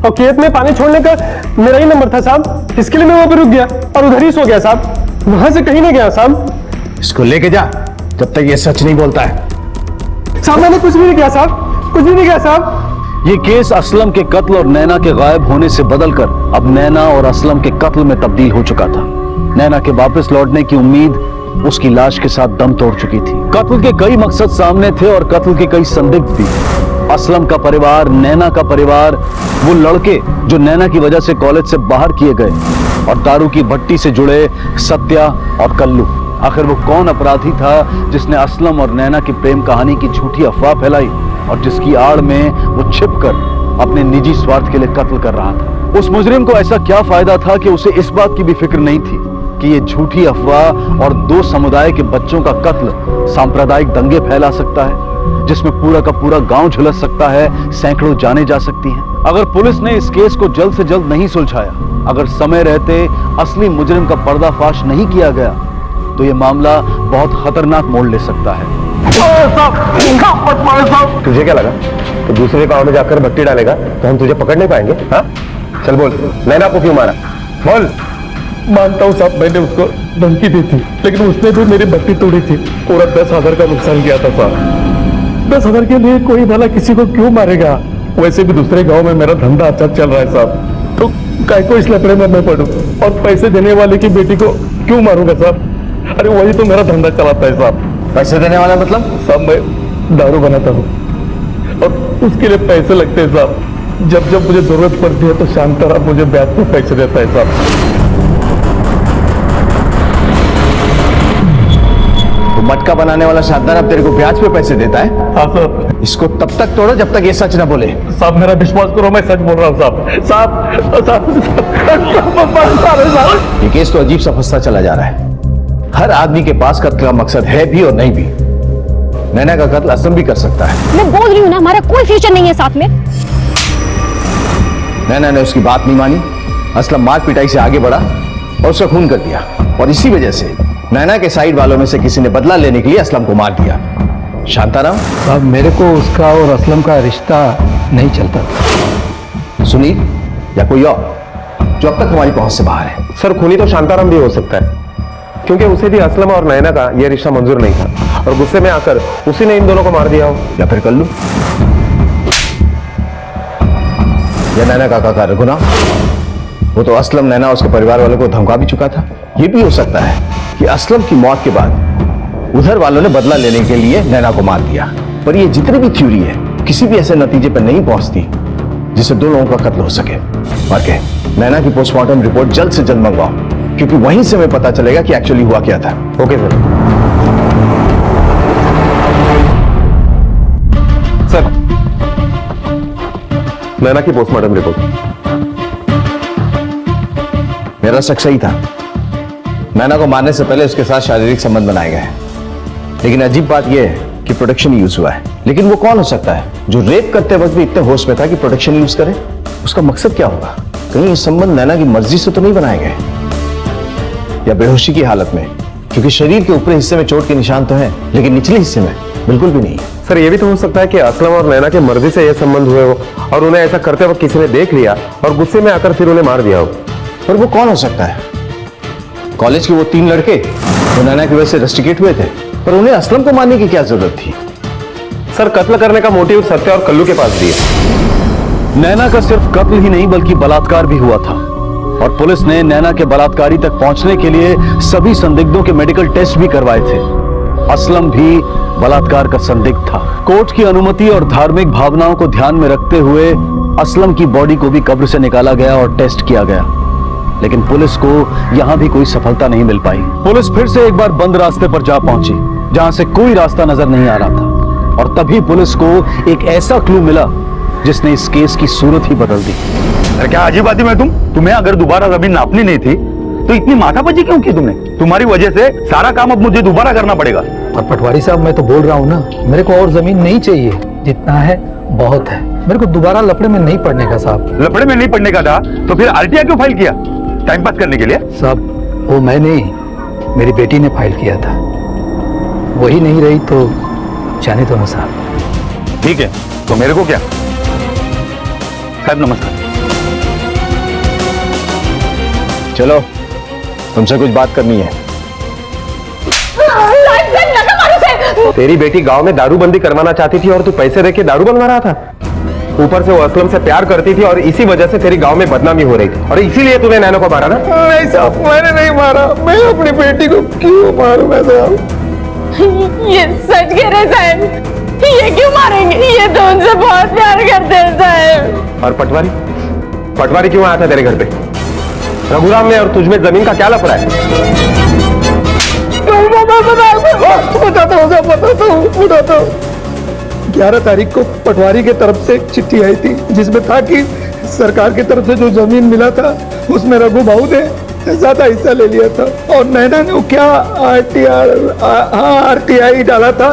और खेत में पानी छोड़ने का मेरा ही नंबर था साहब, इसके लिए मैं वहां पे रुक गया और उधर ही सो गया साहब, वहां से कहीं नहीं गया साहब। इसको लेके जा जब तक ये सच नहीं बोलता है। साहब मैंने कुछ भी नहीं किया साहब, कुछ भी नहीं किया साहब। ये केस असलम के कत्ल और नैना के गायब होने से बदलकर अब नैना और असलम के कत्ल में तब्दील हो चुका था। नैना के वापस लौटने की उम्मीद उसकी लाश के साथ दम तोड़ चुकी थी। कत्ल के कई मकसद सामने थे और कत्ल के कई संदिग्ध भी। असलम का परिवार, नैना का परिवार, वो लड़के जो नैना की वजह से कॉलेज से बाहर किए गए और दारू की भट्टी से जुड़े सत्या और कल्लू। आखिर वो कौन अपराधी था जिसने असलम और नैना की प्रेम कहानी की झूठी अफवाह फैलाई और जिसकी आड़ में वो छिपकर अपने निजी स्वार्थ के लिए कत्ल कर रहा था? उस मुजरिम को ऐसा क्या फायदा था कि उसे इस बात की भी फिक्र नहीं थी कि ये झूठी अफवाह और दो समुदाय के बच्चों का कत्ल सांप्रदायिक दंगे फैला सकता है, जिसमें पूरा का पूरा गांव झुलस सकता है, सैकड़ों जानें जा सकती हैं। अगर पुलिस ने इस केस को जल्द से जल्द नहीं सुलझाया, अगर समय रहते असली मुजरिम का पर्दाफाश नहीं किया गया, तो यह मामला बहुत खतरनाक मोड़ ले सकता है। तुझे क्या लगा तो दूसरे गांव में जाकर भट्टी डालेगा तो हम तुझे पकड़ नहीं पाएंगे? हाँ, चल बोल, नैना को क्यों मारा? बोल। मानता हूँ साहब, मैंने उसको धमकी दी थी, लेकिन उसने भी मेरी भट्टी तोड़ी थी। पूरा 10,000 का नुकसान किया था साहब। 10,000 के लिए कोई भला किसी को क्यों मारेगा? वैसे भी दूसरे गांव में मेरा धंधा अच्छा चल रहा है साहब, तो काय को इस लफड़े में मैं पड़ूं और पैसे देने वाले की बेटी को क्यों मारूंगा साहब? अरे वही तो मेरा धंधा चलाता है साहब। पैसे देने वाला मतलब? साहब मैं दारू बनाता हूँ और उसके लिए पैसे लगते हैं साहब। जब जब मुझे जरूरत पड़ती है तो शांताराम मुझे ब्याज पर पैसे देता है साहब। तो मटका बनाने वाला शांताराम तेरे को ब्याज पे पैसे देता है? हाँ सर। इसको तब तक तोड़ो जब तक ये सच ना बोले। साहब मेरा विश्वास करो, मैं सच बोल रहा हूँ साहब। ये केस तो अजीब सा फंसता चला जा रहा है। हर आदमी के पास कत्ल का मकसद है भी और नहीं भी। नैना का कत्ल असलम भी कर सकता है। मैं बोल रही हूँ ना, हमारा कोई फ्यूचर नहीं है साथ में। नैना ने उसकी बात नहीं मानी, असलम मार पिटाई से आगे बढ़ा और उसका खून कर दिया, और इसी वजह से नैना के साइड वालों में से किसी ने बदला लेने के लिए असलम को मार दिया। शांताराम साहब मेरे को उसका और असलम का रिश्ता नहीं चलता। सुनील या कोई और जो अब तक हमारी पहुंच से बाहर है? सर खूनी तो शांताराम भी हो सकता है, क्योंकि उसे भी असलम और नैना का यह रिश्ता मंजूर नहीं था और गुस्से में आकर उसी ने इन दोनों को मार दिया हो। या फिर कल्लू या नैना का काका रघुना, वो तो असलम, नैना उसके परिवार वालों को धमका भी चुका था। यह भी हो सकता है कि असलम की मौत के बाद उधर वालों ने बदला लेने के लिए नैना को मार दिया। पर ये जितनी भी थ्योरी है किसी भी ऐसे नतीजे पर नहीं पहुंचती जिससे दो लोगों का कत्ल हो सके। और क्या, नैना की पोस्टमार्टम रिपोर्ट जल्द से जल्द मंगवाओ, क्योंकि वहीं से हमें पता चलेगा कि एक्चुअली हुआ क्या था। Okay sir. सर नैना की पोस्टमार्टम रिपोर्ट। मेरा शक सही था। नैना को मारने से पहले उसके साथ शारीरिक संबंध बनाए गए हैं, लेकिन अजीब बात यह है कि प्रोटेक्शन यूज हुआ है। लेकिन वो कौन हो सकता है जो रेप करते वक्त भी इतने होश में था कि प्रोटेक्शन यूज करे? उसका मकसद क्या होगा? कहीं ये संबंध नैना की मर्जी से तो नहीं बनाए गए, या बेहोशी की हालत में? क्योंकि शरीर के ऊपरी हिस्से में चोट के निशान तो हैं, लेकिन निचले हिस्से में बिल्कुल भी नहीं है। सर ये भी तो हो सकता है कि असलम और नैना की मर्जी से यह संबंध हुए हो और उन्हें ऐसा करते वक्त किसी ने देख लिया और गुस्से में आकर फिर उन्हें मार दिया हो। पर वो कौन हो सकता है? कॉलेज के वो 3 लड़के जो नैना की वजह से रस्टिकेट हुए थे, पर उन्हें असलम को मारने की क्या जरूरत थी? सर कत्ल करने का मोटिव सत्य और कल्लू के पास भी है। नैना का सिर्फ कत्ल ही नहीं बल्कि बलात्कार भी हुआ था, और पुलिस ने नैना के बलात्कारी तक पहुंचने के लिए सभी संदिग्धों के मेडिकल टेस्ट भी करवाए थे। असलम भी बलात्कार का संदिग्ध था। कोर्ट की अनुमति और धार्मिक भावनाओं को ध्यान में रखते हुए असलम की बॉडी को भी कब्र से निकाला गया और टेस्ट किया गया, लेकिन पुलिस को यहां भी कोई सफलता नहीं मिल पाई। पुलिस फिर से एक बार बंद रास्ते पर जा पहुंची जहां से कोई रास्ता नजर नहीं आ रहा था, और तभी पुलिस को एक ऐसा क्लू मिला जिसने इस केस की सूरत ही बदल दी। अरे क्या अजीब आदमी है तुम? तुम्हें अगर दोबारा जमीन नापनी नहीं थी तो इतनी माथापच्ची क्यों की तुमने? तुम्हारी वजह से सारा काम अब मुझे दोबारा करना पड़ेगा। और पटवारी साहब मैं तो बोल रहा हूँ ना, मेरे को और जमीन नहीं चाहिए, जितना है बहुत है। मेरे को दोबारा लफड़े में नहीं पड़ने का साहब। लफड़े में नहीं पड़ने का था तो फिर आरटीआई क्यों फाइल किया? टाइम पास करने के लिए? साहब वो मैं नहीं, मेरी बेटी ने फाइल किया था। वही नहीं रही तो जाने दो ना साहब। ठीक है, तो मेरे को क्या? साहब नमस्कार। चलो तुमसे कुछ बात करनी है। तेरी बेटी गांव में दारूबंदी करवाना चाहती थी और तू पैसे देके दारू बनवा रहा था। ऊपर से वो असलम से प्यार करती थी और इसी वजह से तेरी गांव में बदनामी हो रही थी, और इसीलिए तूने नैना को मारा ना? नहीं साहब मैंने नहीं मारा, मैं अपनी बेटी को क्यों मारूंगा साहब? ये सच कह रहे साहब, ये क्यों मारेंगे? ये तो उनसे बहुत प्यार करते हैं साहब। और पटवारी पटवारी क्यों आया था तेरे घर पे? रघुराम में और तुझमें जमीन का क्या लफड़ा है? बताता हूँ। 11 तारीख को पटवारी के तरफ से एक चिट्ठी आई थी जिसमें था कि सरकार की तरफ से जो जमीन मिला था उसमें रघु भाऊ ने ज्यादा हिस्सा ले लिया था और नैना ने वो क्या RTI डाला था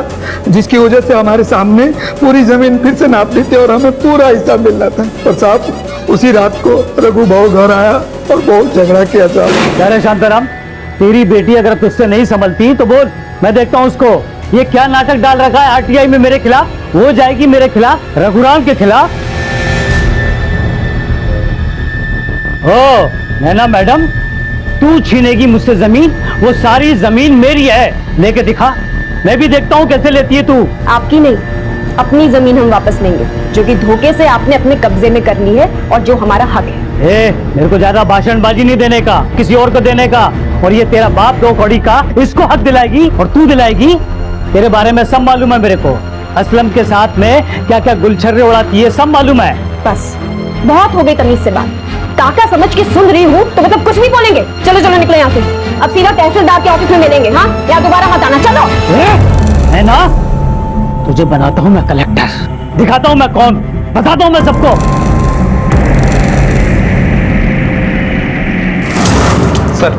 जिसकी वजह से हमारे सामने पूरी जमीन फिर से नाप ली थी और हमें पूरा हिस्सा मिलना था। और साहब उसी रात को रघु भाऊ घर आया और बहुत झगड़ा किया साहब। अरे शांताराम, तेरी बेटी अगर तुझसे नहीं संभलती तो बोल, मैं देखता हूँ उसको। ये क्या नाटक डाल रखा है RTI में मेरे खिलाफ? वो जाएगी मेरे खिलाफ, रघुराम के खिलाफ। ओ नैना मैडम, तू छीनेगी मुझसे जमीन? वो सारी जमीन मेरी है, लेके दिखा, मैं भी देखता हूँ कैसे लेती है तू। आपकी नहीं, अपनी जमीन हम वापस लेंगे जो कि धोखे से आपने अपने कब्जे में कर ली है और जो हमारा हक है। मेरे को ज्यादा भाषणबाजी नहीं देने का, किसी और को देने का। और ये तेरा बाप दो कौड़ी का, इसको हक दिलाएगी और तू दिलाएगी? तेरे बारे में सब मालूम है मेरे को। असलम के साथ में क्या क्या गुलछर्रे उड़ाती है सब मालूम है। बस बहुत हो गई तमीज से बात। काका समझ के सुन रही हूँ तो मतलब कुछ नहीं बोलेंगे। चलो चलो निकलो यहाँ से, अब सीधा तहसीलदार के ऑफिस में मिलेंगे। हाँ, या दोबारा मत आना। चलो। है ना, तुझे बनाता हूँ मैं कलेक्टर, दिखाता हूँ मैं कौन, बताता हूँ मैं सबको। सर,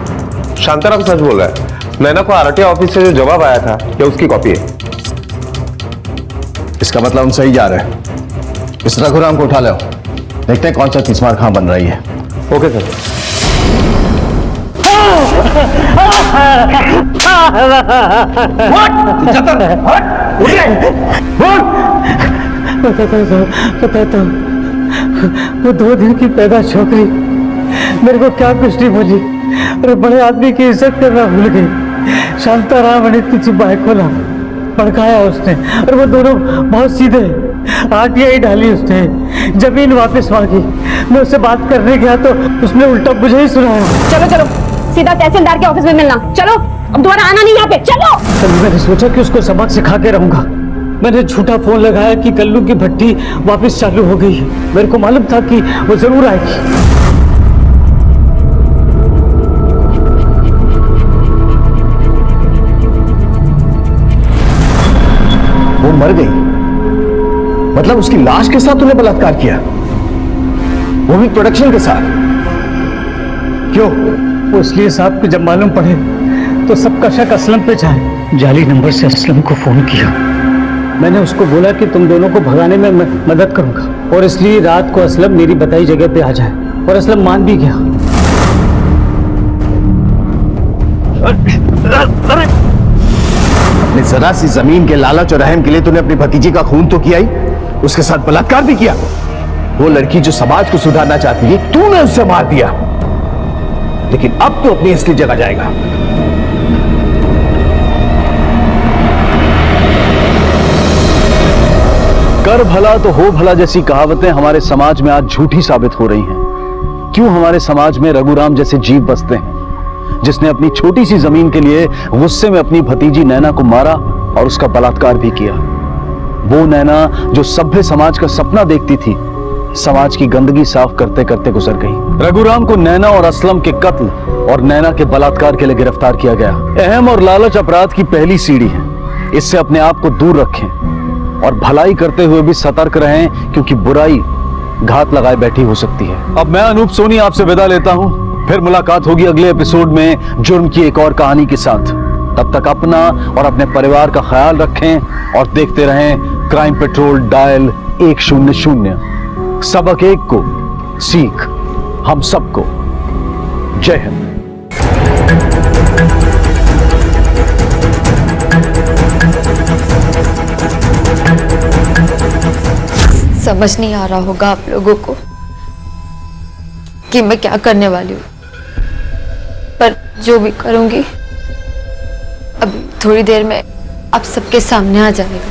शांताराम सच बोल रहा है। नैना को RTI ऑफिस से जो जवाब आया था ये उसकी कॉपी है। इसका मतलब हम सही जा रहे हैं। इस रघुराम को उठा लो, देखते हैं कौन सा तीसमार कहां बन रही है। Okay sir. बताता हूँ, वो 2 दिन की पैदाश हो गई, मेरे को क्या कुछ नहीं बोली। अरे बड़े आदमी की इज्जत करना भूल गई। शांताराम ने तुझे बाइक ना भड़काया उसने, और वो दोनों बहुत सीधे। RTI डाली उसने, जमीन वापस मांगी। मैं उससे बात करने गया तो उसने उल्टा मुझे ही सुनाया। चलो चलो सीधा तहसीलदार के ऑफिस में मिलना। चलो, अब दोबारा आना नहीं यहाँ पे। चलो। कल मैंने सोचा कि उसको सबक सिखा के रहूंगा। मैंने झूठा फोन लगाया कि कल्लू की भट्टी वापस चालू हो गई है। मेरे को मालूम था कि वो जरूर आएगी। वो मर गई? मतलब उसकी लाश के साथ तूने बलात्कार किया, वो भी प्रोडक्शन के साथ? क्यों? वो इसलिए साहब कि जब मालूम पड़े तो सबका शक असलम पे जाए। जाली नंबर से असलम को फोन किया। मैंने उसको बोला कि तुम दोनों को भगाने में मैं मदद करूंगा, और इसलिए रात को असलम मेरी बताई जगह पे आ जाए, और असलम मान भी गया। अपनी जरा सी जमीन के लालच और रहम के लिए तूने अपनी भतीजी का खून तो किया ही, उसके साथ बलात्कार भी किया। वो लड़की जो समाज को सुधारना चाहती थी, तूने उससे मार दिया। लेकिन अब तो अपनी असली जगह जाएगा। कर भला तो हो भला जैसी कहावतें हमारे समाज में आज झूठी साबित हो रही हैं। क्यों हमारे समाज में रघुराम जैसे जीव बसते हैं, जिसने अपनी छोटी सी जमीन के लिए गुस्से में अपनी भतीजी नैना को मारा और उसका बलात्कार भी किया। वो नैना जो सभ्य समाज का सपना देखती थी, समाज की गंदगी साफ करते करते गुजर गई। रघुराम को नैना और असलम के कत्ल और नैना के बलात्कार के लिए गिरफ्तार किया गया। अहम और लालच अपराध की पहली सीढ़ी है, इससे अपने आप को दूर रखें और भलाई करते हुए भी सतर्क रहें, क्योंकि बुराई घात लगाए बैठी हो सकती है। अब मैं अनूप सोनी आपसे विदा लेता हूं, फिर मुलाकात होगी अगले एपिसोड में जुर्म की एक और कहानी के साथ। तब तक अपना और अपने परिवार का ख्याल रखें और देखते रहें क्राइम पेट्रोल डायल 100। सबक एक को सीख हम सबको। जय हिंद। समझ नहीं आ रहा होगा आप लोगों को कि मैं क्या करने वाली हूँ, पर जो भी करूंगी अभी थोड़ी देर में आप सबके सामने आ जाएगा।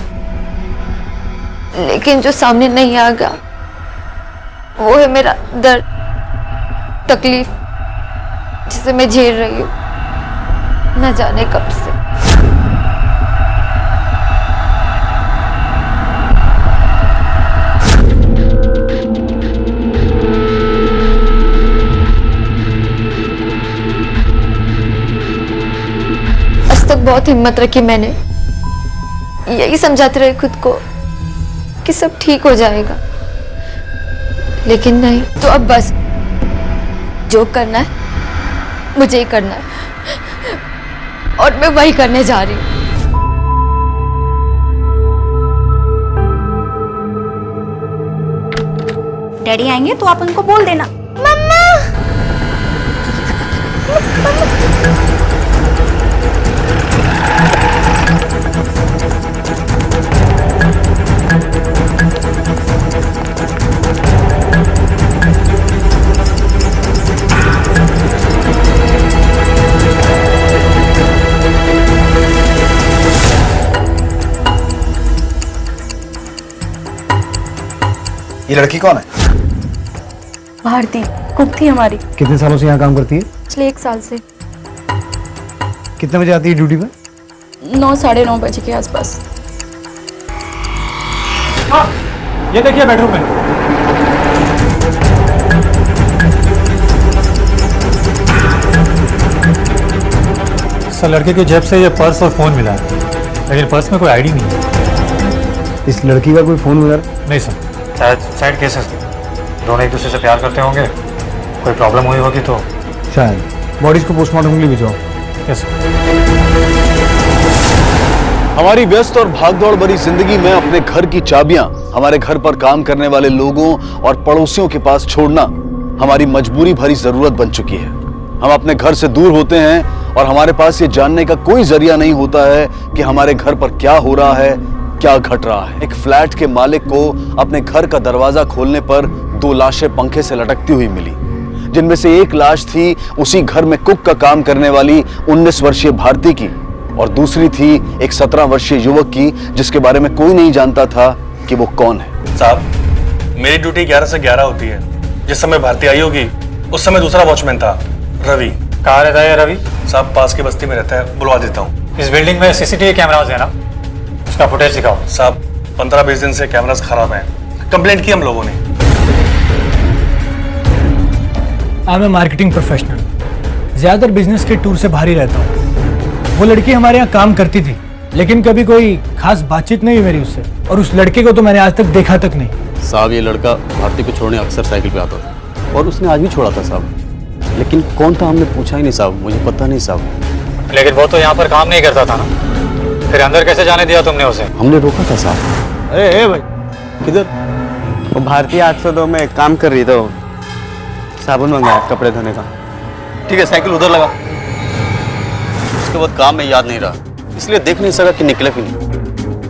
लेकिन जो सामने नहीं आएगा वो है मेरा दर्द, तकलीफ जिसे मैं झेल रही हूँ न जाने कब से। बहुत हिम्मत रखी मैंने, यही समझाते रहे खुद को कि सब ठीक हो जाएगा, लेकिन नहीं। तो अब बस जो करना है मुझे ही करना है और मैं वही करने जा रही हूँ। डैडी आएंगे तो आप उनको बोल देना। ये लड़की कौन है? भारती कुक थी हमारी, कितने सालों से यहाँ काम करती है? पिछले 1 साल से। कितने बजे आती है ड्यूटी पे? 9 साढ़े 9 बजे के आसपास। ये देखिए बेडरूम में। सर लड़के की जेब से ये पर्स और फोन मिला है, लेकिन पर्स में कोई आईडी नहीं है। इस लड़की का कोई फोन वगैरह? नहीं सर, शायद साइड केसेस दोनों एक दूसरे से प्यार करते होंगे, कोई प्रॉब्लम हुई होगी तो शायद। बॉडीज को पोस्टमार्टम के लिए भिजवाओ। Yes sir. हमारी व्यस्त और भागदौड़ भरी जिंदगी में अपने घर की चाबियां हमारे घर पर काम करने वाले लोगों और पड़ोसियों के पास छोड़ना हमारी मजबूरी भरी जरूरत बन चुकी है। हम अपने घर से दूर होते हैं और हमारे पास ये जानने का कोई जरिया नहीं होता है कि हमारे घर पर क्या हो रहा है, क्या घट रहा है। एक फ्लैट के मालिक को अपने घर का दरवाजा खोलने पर 2 लाशें पंखे से लटकती हुई मिली, जिनमें से एक लाश थी उसी घर में कुक का काम करने वाली 19 वर्षीय भारती की, और दूसरी थी एक 17 वर्षीय युवक की जिसके बारे में कोई नहीं जानता था कि वो कौन है। साहब मेरी ड्यूटी 11 से 11 होती है। जिस समय भारती आई होगी उस समय दूसरा वॉचमैन था, रवि। कहाँ रहता है रवि? साहब पास की बस्ती में रहता है, बुलवा देता हूँ। इस बिल्डिंग में सीसीटीवी कैमरास है ना, उसका फुटेज दिखाओ। साहब 15-20 दिन से कैमरास खराब हैं, कंप्लेंट की हम लोगों ने। I am a marketing professional, ज्यादातर बिजनेस के टूर से बाहर ही रहता हूँ। वो लड़की हमारे यहाँ काम करती थी, लेकिन कभी कोई खास बातचीत नहीं हुई मेरी उससे, और उस लड़के को तो मैंने आज तक देखा तक नहीं। साहब ये लड़का भारती को छोड़ने अक्सर साइकिल पे आता था और उसने आज भी छोड़ा था साहब, लेकिन कौन था हमने पूछा ही नहीं साहब, मुझे पता नहीं साहब। लेकिन वो तो यहाँ पर काम नहीं करता था ना, फिर अंदर कैसे जाने दिया तुमने उसे? हमने रोका था साहब। ए भाई किधर? वो भारतीय 802 में काम कर रही, तो साबुन मंगाया कपड़े धोने का। ठीक है साइकिल उधर लगा। उसके बाद काम में याद नहीं रहा, इसलिए देख नहीं सका कि निकले कि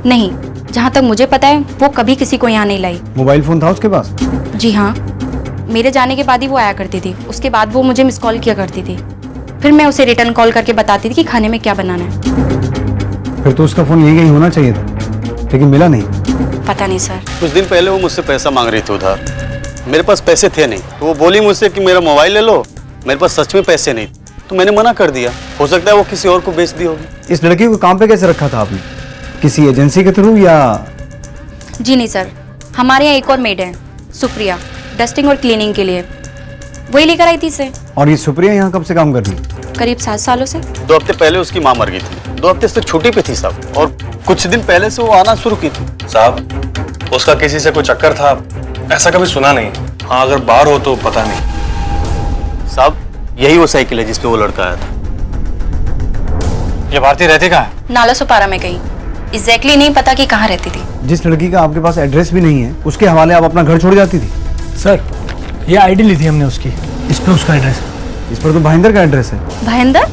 नहीं, जहाँ तक मुझे पता है वो कभी किसी को यहाँ नहीं लाई। मोबाइल फोन था उसके पास? जी हाँ, मेरे जाने के बाद ही वो आया करती थी। उसके बाद वो मुझे मिस कॉल किया करती थी, फिर मैं उसे रिटर्न कॉल करके बताती थी कि खाने में क्या बनाना है। फिर तो उसका फोन यहीं होना चाहिए था, लेकिन मिला नहीं। पता नहीं सर। कुछ दिन पहले वो मुझसे पैसा मांग रही थी उधार, मेरे पास पैसे थे नहीं, तो वो बोली मुझसे कि मेरा मोबाइल ले लो। मेरे पास सच में पैसे नहीं, तो मैंने मना कर दिया। हो सकता है वो किसी और को बेच दी होगी। इस लड़की को काम पे कैसे रखा था आपने? किसी एजेंसी के थ्रू या? जी नहीं सर, हमारे यहाँ एक और मेड है सुप्रिया, डस्टिंग और क्लीनिंग के लिए, वही लेकर आई थी इसे। और ये सुप्रिया यहाँ कब से काम कर रही है? करीब 7 सालों से। 2 हफ्ते पहले उसकी माँ मर गई थी, 2 हफ्ते से छुट्टी पे थी साहब, और कुछ दिन पहले से वो आना शुरू की थी। साहब उसका किसी से कोई चक्कर था, ऐसा कभी सुना नहीं। हाँ अगर बाहर हो तो पता नहीं। साहब यही वो साइकिल है जिसपे वो लड़का आया था। ये भारती रहती कहाँ है? नाला सुपारा में कहीं, एग्जैक्टली नहीं पता कि कहाँ रहती थी। जिस लड़की का आपके पास एड्रेस भी नहीं है, उसके हवाले आप अपना घर छोड़ जाती थी? सर ये आईडी ली थी हमने उसकी, इस पर उसका एड्रेस है। इस पर तो भाईंदर का एड्रेस है। भाईंदर?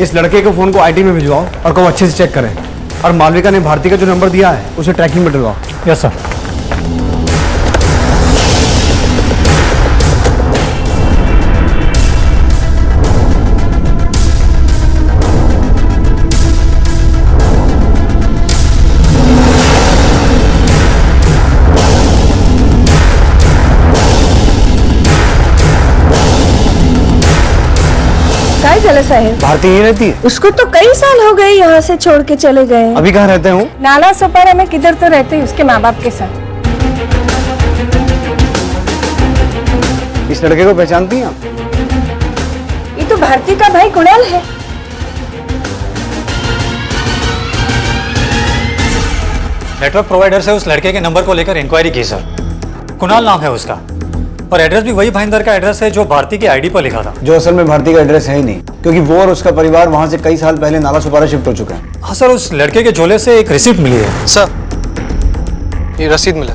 इस लड़के के फोन को आईटी में भिजवाओ और कहो अच्छे से चेक करें, और मालविका ने भारती का जो नंबर दिया है उसे ट्रैकिंग में डलवाओ। Yes sir. काय झालं साहेब? भारती यही रहती है? उसको तो कई साल हो गए यहाँ से छोड़ के चले गए। अभी कहाँ रहते हैं वो? नाला सुपारा में किधर तो रहते हैं उसके माँ बाप के साथ। इस लड़के को पहचानती हैं आप? ये तो भारती का भाई कुणाल है। नेटवर्क प्रोवाइडर से उस लड़के के नंबर को लेकर इंक्वायरी की सर, कुणाल नाम है उसका। और एड्रेस भी वही भाईंदर का एड्रेस है जो भारती की आईडी पर लिखा था। जो असल में भारती का एड्रेस है ही नहीं, क्योंकि वो और उसका परिवार वहां से कई साल पहले नाला सुपारा शिफ्ट हो चुका है। हाँ सर, उस लड़के के झोले से एक रिसिप्ट मिली है सर, ये रसीद मिला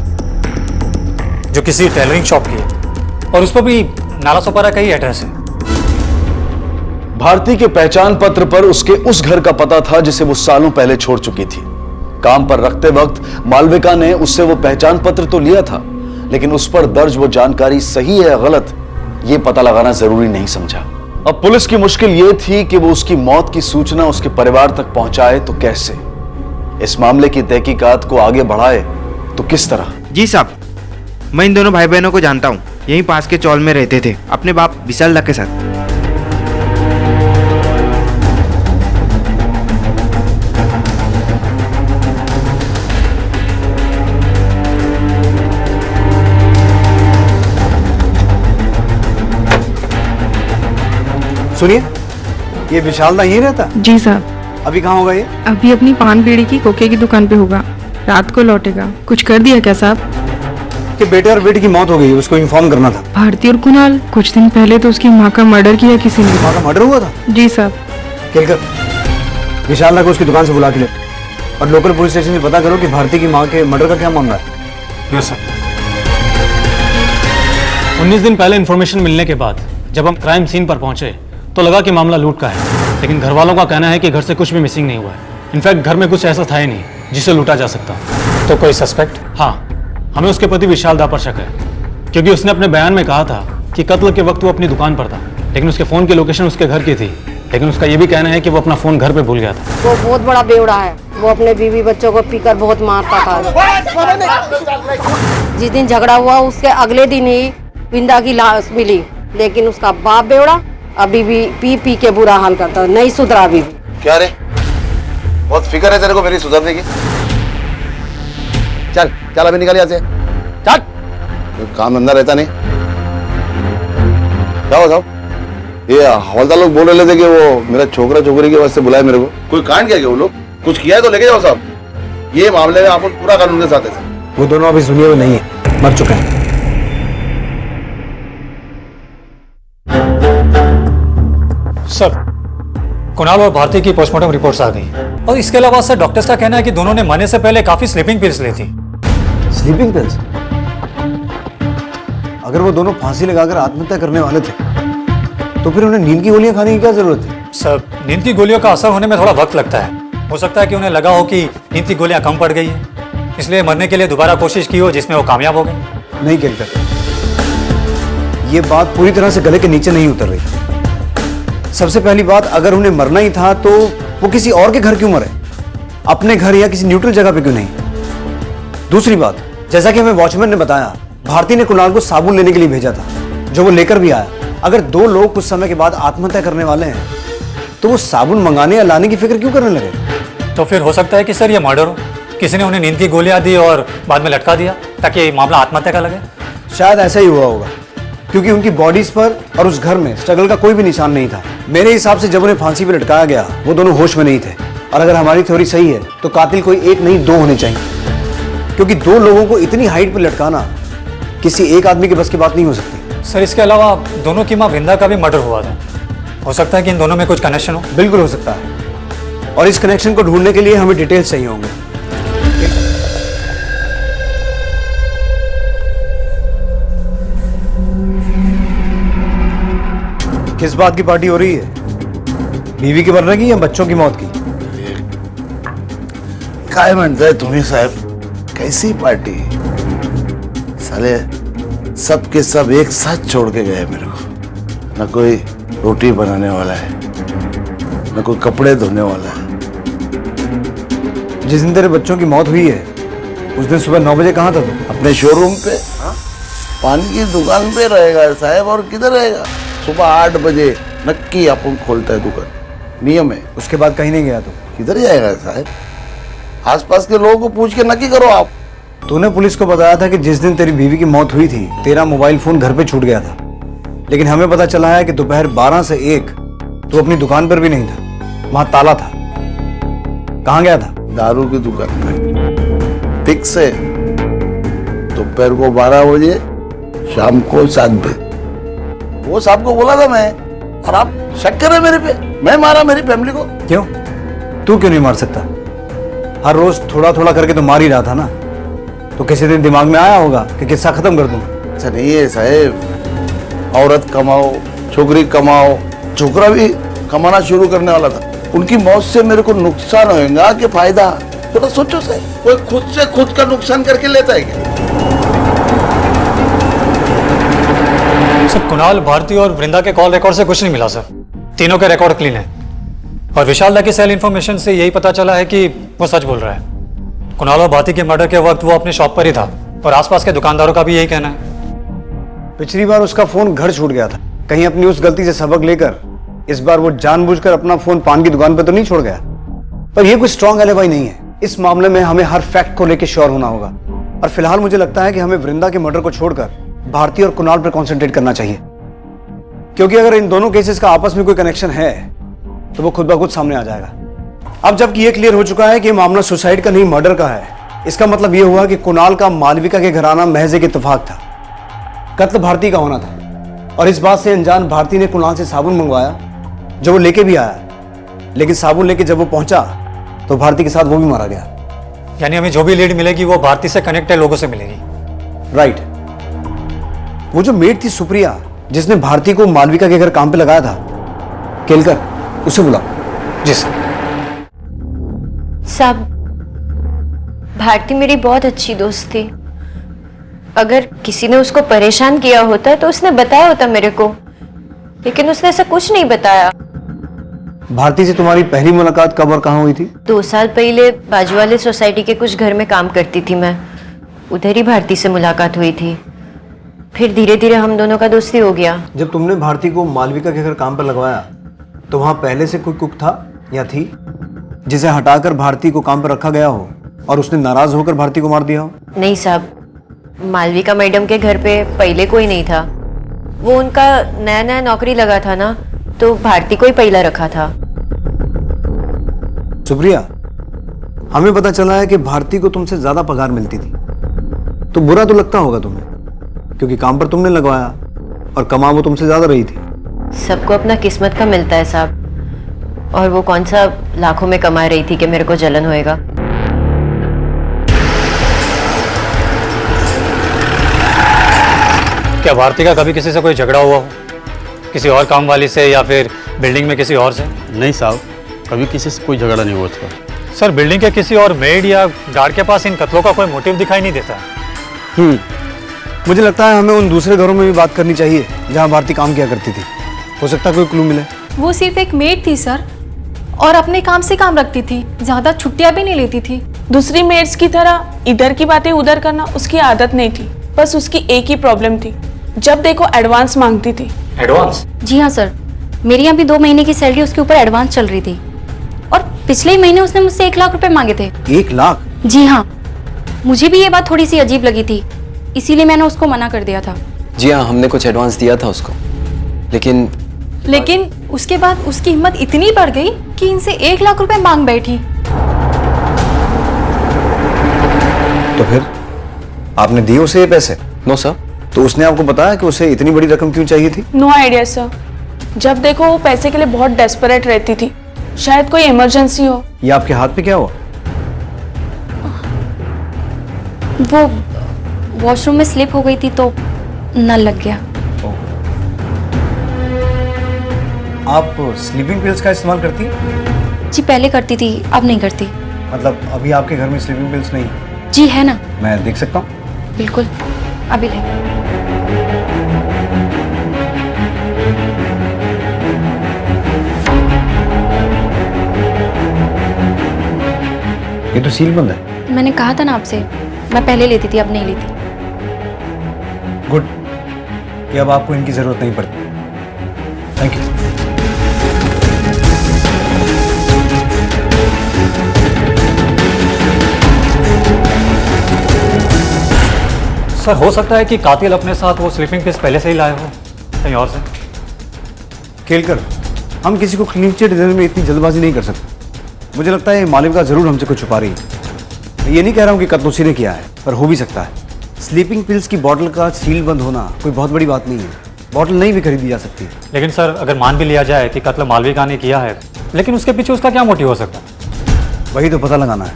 जो किसी टेलरिंग शॉप की है, और उस पर भी नाला सुपारा का ही एड्रेस है। भारती के पहचान पत्र पर उसके उस घर का पता था जिसे वो सालों पहले छोड़ चुकी थी। काम पर रखते वक्त मालविका ने उससे वो पहचान पत्र तो लिया था, लेकिन उस पर दर्ज वो जानकारी सही है या गलत, ये पता लगाना जरूरी नहीं समझा। अब पुलिस की मुश्किल ये थी कि वो उसकी मौत की सूचना उसके परिवार तक पहुंचाए तो कैसे, इस मामले की तहकीकात को आगे बढ़ाए तो किस तरह। जी साहब, मैं इन दोनों भाई बहनों को जानता हूँ, यहीं पास के चौल में रहते थे अपने बाप विशाल दा के साथ। सुनिए, ये विशाल दा यहीं रहता? जी साहब। अभी कहाँ होगा ये? अभी अपनी पान बीड़ी की कोके की दुकान पे होगा, रात को लौटेगा। कुछ कर दिया क्या साहब? कि बेटे और बेटी की मौत हो गई, उसको इन्फॉर्म करना था। भारती और कुणाल, कुछ दिन पहले तो उसकी माँ का मर्डर किया किसी ने। माँ का मर्डर हुआ था? जी साहब। केलकर, विशाल दा को उसकी दुकान से बुला के ले और लोकल पुलिस स्टेशन से पता करो कि भारती की माँ के मर्डर का क्या मामला है। Yes sir. 19 दिन पहले इन्फॉर्मेशन मिलने के बाद जब हम क्राइम सीन पर पहुंचे तो लगा कि मामला लूट का है, लेकिन घर वालों का कहना है कि घर से कुछ भी मिसिंग नहीं हुआ है। इनफैक्ट घर में कुछ ऐसा था ही नहीं जिसे लूटा जा सकता। तो कोई सस्पेक्ट? हाँ, हमें उसके पति विशाल दा पर शक है, क्योंकि उसने अपने बयान में कहा था कि कत्ल के वक्त वो अपनी दुकान पर था, लेकिन उसके फोन की लोकेशन उसके घर की थी। लेकिन उसका ये भी कहना है कि वो अपना फोन घर पे भूल गया था। वो बहुत बड़ा बेवड़ा है, वो अपने बीवी बच्चों को पीकर बहुत मारता था। जिस दिन झगड़ा हुआ उसके अगले दिन ही विंदा की लाश मिली, लेकिन उसका बाप बेवड़ा अभी भी पी पी के बुरा हाल करता, नहीं सुधरा अभी भी। क्या रे, बहुत फिक्र है तेरे को मेरी सुधरने की? चल चल अभी निकल यहाँ से, चल, कोई काम धंधा रहता नहीं। जाओ जाओ, ये हवलदार लोग बोल रहे थे कि वो मेरा छोकरा छोकरी के वास्ते बुलाए मेरे को। कोई कांड किया क्या वो लोग? कुछ किया है तो लेके जाओ साहब, ये मामले में आप पूरा कानून के साथ है। वो दोनों अभी दुनिया में नहीं है, मर चुके हैं। सर, कुणाल और भारती की पोस्टमार्टम रिपोर्ट्स आ गई, और इसके अलावा सर डॉक्टर्स का कहना है कि दोनों ने मरने से पहले काफी स्लीपिंग पिल्स ली थी। Sleeping pills? अगर वो दोनों फांसी लगाकर आत्महत्या करने वाले थे तो फिर उन्हें नींद की गोलियां खाने की क्या जरूरत थी? सर, नींद की गोलियों का असर होने में थोड़ा वक्त लगता है। हो सकता है कि उन्हें लगा हो कि नींद की गोलियां कम पड़ गई है, इसलिए मरने के लिए दोबारा कोशिश की हो, जिसमें वो कामयाब हो गए। नहीं केलकर, ये बात पूरी तरह से गले के नीचे नहीं उतर रही। सबसे पहली बात, अगर उन्हें मरना ही था तो वो किसी और के घर क्यों मरे, अपने घर या किसी न्यूट्रल जगह पे क्यों नहीं? दूसरी बात, जैसा कि हमें वॉचमैन ने बताया, भारती ने कुणाल को साबुन लेने के लिए भेजा था, जो वो लेकर भी आया। अगर दो लोग कुछ समय के बाद आत्महत्या करने वाले हैं तो वो साबुन मंगाने या लाने की फिक्र क्यों करने लगे? तो फिर हो सकता है कि सर ये मर्डर हो, किसी ने उन्हें नींद की गोलियां दी और बाद में लटका दिया ताकि मामला आत्महत्या का लगे। शायद ऐसा ही हुआ होगा, क्योंकि उनकी बॉडीज पर और उस घर में स्ट्रगल का कोई भी निशान नहीं था। मेरे हिसाब से जब उन्हें फांसी पर लटकाया गया वो दोनों होश में नहीं थे। और अगर हमारी थ्योरी सही है तो कातिल कोई एक नहीं दो होने चाहिए, क्योंकि दो लोगों को इतनी हाइट पर लटकाना किसी एक आदमी के बस की बात नहीं हो सकती। सर, इसके अलावा दोनों की माँ विंदा का भी मर्डर हुआ था, हो सकता है कि इन दोनों में कुछ कनेक्शन हो। बिल्कुल हो सकता है, और इस कनेक्शन को ढूंढने के लिए हमें डिटेल्स चाहिए होंगे। किस बात की पार्टी हो रही है? बीवी के मरने की या बच्चों की मौत की? काय म्हणताय तुम्ही साहब, कैसी पार्टी? साले सब के सब एक साथ छोड़ के गए मेरे को। न कोई रोटी बनाने वाला है, न कोई कपड़े धोने वाला है। जिस दिन तेरे बच्चों की मौत हुई है उस दिन सुबह 9 बजे कहाँ था तू? अपने शोरूम पे, पानी की दुकान पे रहेगा साहब, और किधर रहेगा? सुबह 8 बजे नक्की अपन खोलता है दुकान, नियम है। उसके बाद कहीं नहीं गया तो? किधर जाएगा साहब? आसपास के लोगों को पूछ के नक्की करो आप। तूने पुलिस को बताया था कि जिस दिन तेरी बीवी की मौत हुई थी तेरा मोबाइल फोन घर पे छूट गया था, लेकिन हमें पता चला है कि दोपहर 12 से 1 तू अपनी दुकान पर भी नहीं था, वहां ताला था। कहाँ गया था? दारू की दुकान में। फिक्स है, दोपहर को 12 बजे शाम को 7 बजे। वो साहब को बोला था मैं, और आप शक कर रहे मेरे पे? मैं मारा मेरी फैमिली को? क्यों? तू क्यों नहीं मार सकता? हर रोज थोड़ा थोड़ा करके तो मार ही रहा था ना। तो किसी दिन दिमाग में आया होगा कि किस्सा खत्म कर दूं। अच्छा नहीं है साहब, औरत कमाओ, छोकरी कमाओ, छोकरा भी कमाना शुरू करने वाला था। उनकी मौत से मेरे को नुकसान होगा कि फायदा? थोड़ा सोचो साहब, कोई खुद से खुद का नुकसान करके लेता है क्या? सर कुणाल, भारती और वृंदा के कॉल रिकॉर्ड से कुछ नहीं मिला सर। तीनों के रिकॉर्ड क्लीन है। और विशाल दा की सेल इन्फॉर्मेशन से यही पता चला है कि वो सच बोल रहा है। कुणाल और भारती के मर्डर के वक्त वो अपने शॉप पर ही था और आसपास के दुकानदारों का भी यही कहना है। पिछली बार उसका फोन घर छूट गया था, कहीं अपनी उस गलती से सबक लेकर इस बार वो जानबूझकर अपना फोन पान की दुकान पर तो नहीं छोड़ गया। पर यह कोई स्ट्रॉन्ग एलिबाई नहीं है। इस मामले में हमें हर फैक्ट को लेकर श्योर होना होगा। और फिलहाल मुझे लगता है कि हमें वृंदा के मर्डर को छोड़कर भारती और कुणाल पर कंसंट्रेट करना चाहिए, क्योंकि अगर इन दोनों केसेस का आपस में कोई कनेक्शन है तो वो खुद ब खुद सामने आ जाएगा। अब जबकि ये क्लियर हो चुका है कि मामला सुसाइड का नहीं मर्डर का है, इसका मतलब ये हुआ कि कुणाल का मालविका के घर आना महज एक इत्तेफाक था। कत्ल भारती का होना था और इस बात से अनजान भारती ने कुणाल से साबुन मंगवाया जो वो लेके भी आया, लेकिन साबुन लेके जब वो पहुंचा तो भारती के साथ वो भी मारा गया। यानी हमें जो भी लीड मिलेगी वो भारती से कनेक्टेड लोगों से मिलेगी। राइट। वो जो मेड थी सुप्रिया, जिसने भारती को मालविका के घर काम पे लगाया था, केलकर, उसे बुला। जी सर। साहब, भारती मेरी बहुत अच्छी दोस्त थी। अगर किसी ने उसको परेशान किया होता तो उसने बताया होता मेरे को, लेकिन उसने ऐसा कुछ नहीं बताया। भारती से तुम्हारी पहली मुलाकात कब और कहाँ हुई थी? 2 साल पहले बाजू वाले सोसाइटी के कुछ घर में काम करती थी मैं, उधर ही भारती से मुलाकात हुई थी। फिर धीरे धीरे हम दोनों का दोस्ती हो गया। जब तुमने भारती को मालविका के घर काम पर लगवाया तो वहां पहले से कोई कुक था या थी जिसे हटाकर भारती को काम पर रखा गया हो और उसने नाराज होकर भारती को मार दिया हो? नहीं साहब, मालविका मैडम के घर पे पहले कोई नहीं था। वो उनका नया नया नौकरी लगा था ना, तो भारती को ही पहला रखा था। सुप्रिया, हमें पता चला है कि भारती को तुमसे ज्यादा पगार मिलती थी, तो बुरा तो लगता होगा तुम्हें, क्योंकि काम पर तुमने लगवाया और कमा वो तुमसे ज्यादा रही थी। सबको अपना किस्मत का मिलता है साहब, और वो कौन सा लाखों में कमा रही थी कि मेरे को जलन होएगा। क्या भारती का कभी किसी से कोई झगड़ा हुआ हो, किसी और काम वाली से या फिर बिल्डिंग में किसी और से? नहीं साहब, कभी किसी से कोई झगड़ा नहीं हुआ उसका। सर, बिल्डिंग के किसी और मेड या गार्ड के पास इन कत्लों का कोई मोटिव दिखाई नहीं देता है। मुझे लगता है हमें उन दूसरे घरों में भी बात करनी चाहिए जहां भारती काम किया करती थी। हो सकता है कोई क्लू मिले। वो सिर्फ एक मेड थी सर, और अपने काम से काम रखती थी, ज्यादा छुट्टियां भी नहीं लेती थी। दूसरी मेड्स की तरह इधर की बातें उधर करना उसकी आदत नहीं थी। बस उसकी एक ही प्रॉब्लम थी, जब देखो एडवांस मांगती थी। एडवांस? जी हाँ सर, मेरी यहाँ भी 2 महीने की सैलरी उसके ऊपर एडवांस चल रही थी, और पिछले ही महीने उसने मुझसे 1 लाख रुपए मांगे थे। 1 लाख? जी हाँ, मुझे भी ये बात थोड़ी सी अजीब लगी थी, इसीलिए मैंने उसको मना कर दिया था। जी हाँ, हमने कुछ एडवांस दिया था उसको, लेकिन उसके बाद उसकी हिम्मत इतनी बढ़ गई कि इनसे 1 लाख रुपए मांग बैठी। तो फिर आपने दिए उसे ये पैसे? No sir. तो उसने आपको बताया कि उसे इतनी बड़ी रकम क्यों चाहिए थी? No idea sir. जब देखो वो पैसे के लिए बहुत डेस्परेट रहती थी, शायद कोई इमरजेंसी हो। ये आपके हाथ पे क्या हुआ? वो वॉशरूम में स्लिप हो गई थी तो नल लग गया। आप स्लीपिंग पिल्स का इस्तेमाल करती हैं? जी पहले करती थी, अब नहीं करती। मतलब अभी आपके घर में स्लीपिंग पिल्स नहीं? जी है ना। मैं देख सकता हूँ? बिल्कुल, अभी ले। ये तो सील बंद है। मैंने कहा था ना आपसे, मैं पहले लेती थी, अब नहीं लेती। गुड, ये अब आपको इनकी जरूरत नहीं पड़ती। Thank you. सर, हो सकता है कि कातिल अपने साथ वो स्लीपिंग पिल्स पहले से ही लाए हो कहीं और से। केलकर, हम किसी को क्लीन चिट देने में इतनी जल्दबाजी नहीं कर सकते। मुझे लगता है मालविका जरूर हमसे कुछ छुपा रही है। मैं ये नहीं कह रहा हूँ कि कत्ल उसी ने किया है, पर हो भी सकता है। स्लीपिंग पिल्स की बॉटल का सील बंद होना कोई बहुत बड़ी बात नहीं है। बॉटल नहीं भी खरीदी जा सकती है। लेकिन सर अगर मान भी लिया जाए कि कत्ल मालविका ने किया है, लेकिन उसके पीछे उसका क्या मोटिव हो सकता है? वही तो पता लगाना है।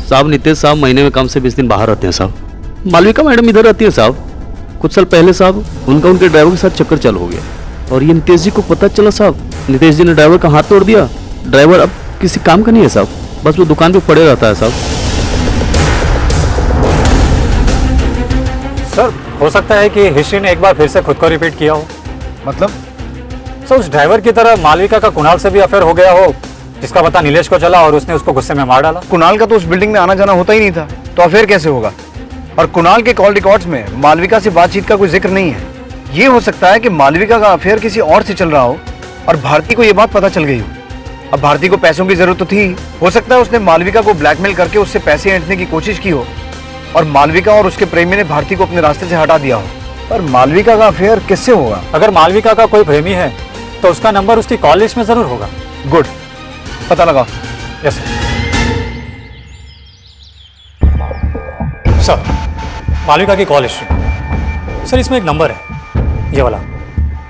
साहब नितेश साहब महीने में कम से 20 दिन बाहर रहते हैं साहब। मालविका मैडम इधर रहती है साहब। कुछ साल पहले साहब उनके ड्राइवर के साथ चक्कर चालू हो गया और ये नितेश जी को पता चला साहब। नितेश जी ने ड्राइवर का हाथ तोड़ दिया। ड्राइवर अब किसी काम का नहीं है साहब, बस वो दुकान पे पड़े रहता है साहब। सर हो सकता है कि हिस्ट्री ने एक बार फिर से खुद को रिपीट किया हो। मतलब? सर उस ड्राइवर की तरह मालविका का कुणाल से भी अफेयर हो गया हो, जिसका पता नीलेश को चला और उसने उसको गुस्से में मार डाला। कुणाल का तो उस बिल्डिंग में आना जाना होता ही नहीं था, तो अफेयर कैसे होगा? और कुणाल के कॉल रिकॉर्ड्स में मालविका से बातचीत का कोई जिक्र नहीं है। ये हो सकता है कि मालविका का अफेयर किसी और से चल रहा हो और भारती को ये बात पता चल गई हो। अब भारती को पैसों की जरूरत तो थी, हो सकता है उसने मालविका को ब्लैकमेल करके उससे पैसे ऐंठने की कोशिश की हो और मालविका और उसके प्रेमी ने भारती को अपने रास्ते से हटा दिया हो। पर मालविका का अफेयर किससे होगा? अगर मालविका का कोई प्रेमी है तो उसका नंबर उसकी कॉल लिस्ट में जरूर होगा। गुड, पता लगाओ। Yes sir. मालविका की कॉल हिस्ट्री सर, इसमें एक नंबर है ये वाला,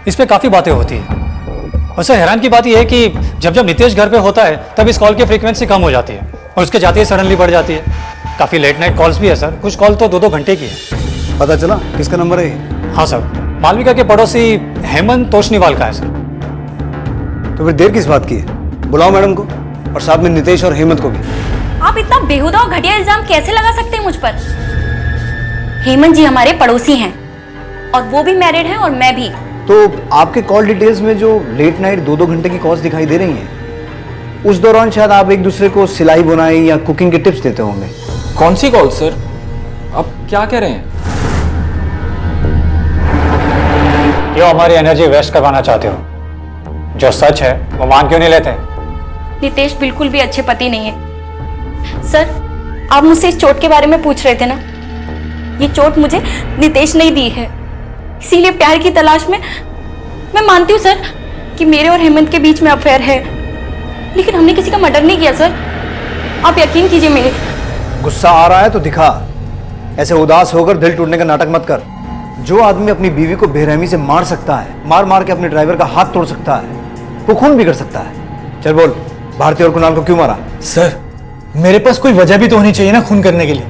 इस पे काफ़ी बातें होती है। और सर हैरान की बात यह है कि जब जब नितेश घर पे होता है तब इस कॉल की फ्रीक्वेंसी कम हो जाती है और उसके जाते ही सडनली बढ़ जाती है। काफ़ी लेट नाइट कॉल्स भी है सर, कुछ कॉल तो 2-2 घंटे की है। पता चला किसका नंबर है? हाँ सर, मालविका के पड़ोसी हेमंत तोशनीवाल का है सर। तो फिर देर किस बात की है? बुलाओ मैडम को और साथ में नितेश और हेमंत को भी। आप इतना बेहुदा और घटिया इल्जाम कैसे लगा सकते हैं मुझ पर? हेमंत जी हमारे पड़ोसी हैं और वो भी मैरिड हैं और मैं भी। तो आपके कॉल डिटेल्स में जो लेट नाइट 2-2 घंटे की कॉल्स दिखाई दे रही हैं, उस दौरान शायद आप एक दूसरे को सिलाई बुनाई या कुकिंग के टिप्स देते होंगे। कौन सी कॉल सर? आप क्या कह रहे हैं? क्यों हमारी एनर्जी वेस्ट करवाना चाहते हो? जो सच है वो मान क्यों नहीं लेते? नितेश बिल्कुल भी अच्छे पति नहीं है। सर आप मुझसे इस चोट के बारे में पूछ रहे थे ना? ये चोट मुझे नितेश ने दी है, इसीलिए प्यार की तलाश में मैं मानती हूँ सर कि मेरे और हेमंत के बीच में अफेयर है, लेकिन हमने किसी का मर्डर नहीं किया सर। आप यकीन कीजिए मेरे। गुस्सा आ रहा है तो दिखा, ऐसे उदास होकर दिल टूटने का नाटक मत कर। जो आदमी अपनी बीवी को बेरहमी से मार सकता है, मार मार के अपने ड्राइवर का हाथ तोड़ सकता है, वो खून भी कर सकता है। चल बोल, भारती और कुणाल को क्यों मारा? सर मेरे पास कोई वजह भी तो होनी चाहिए ना खून करने के लिए,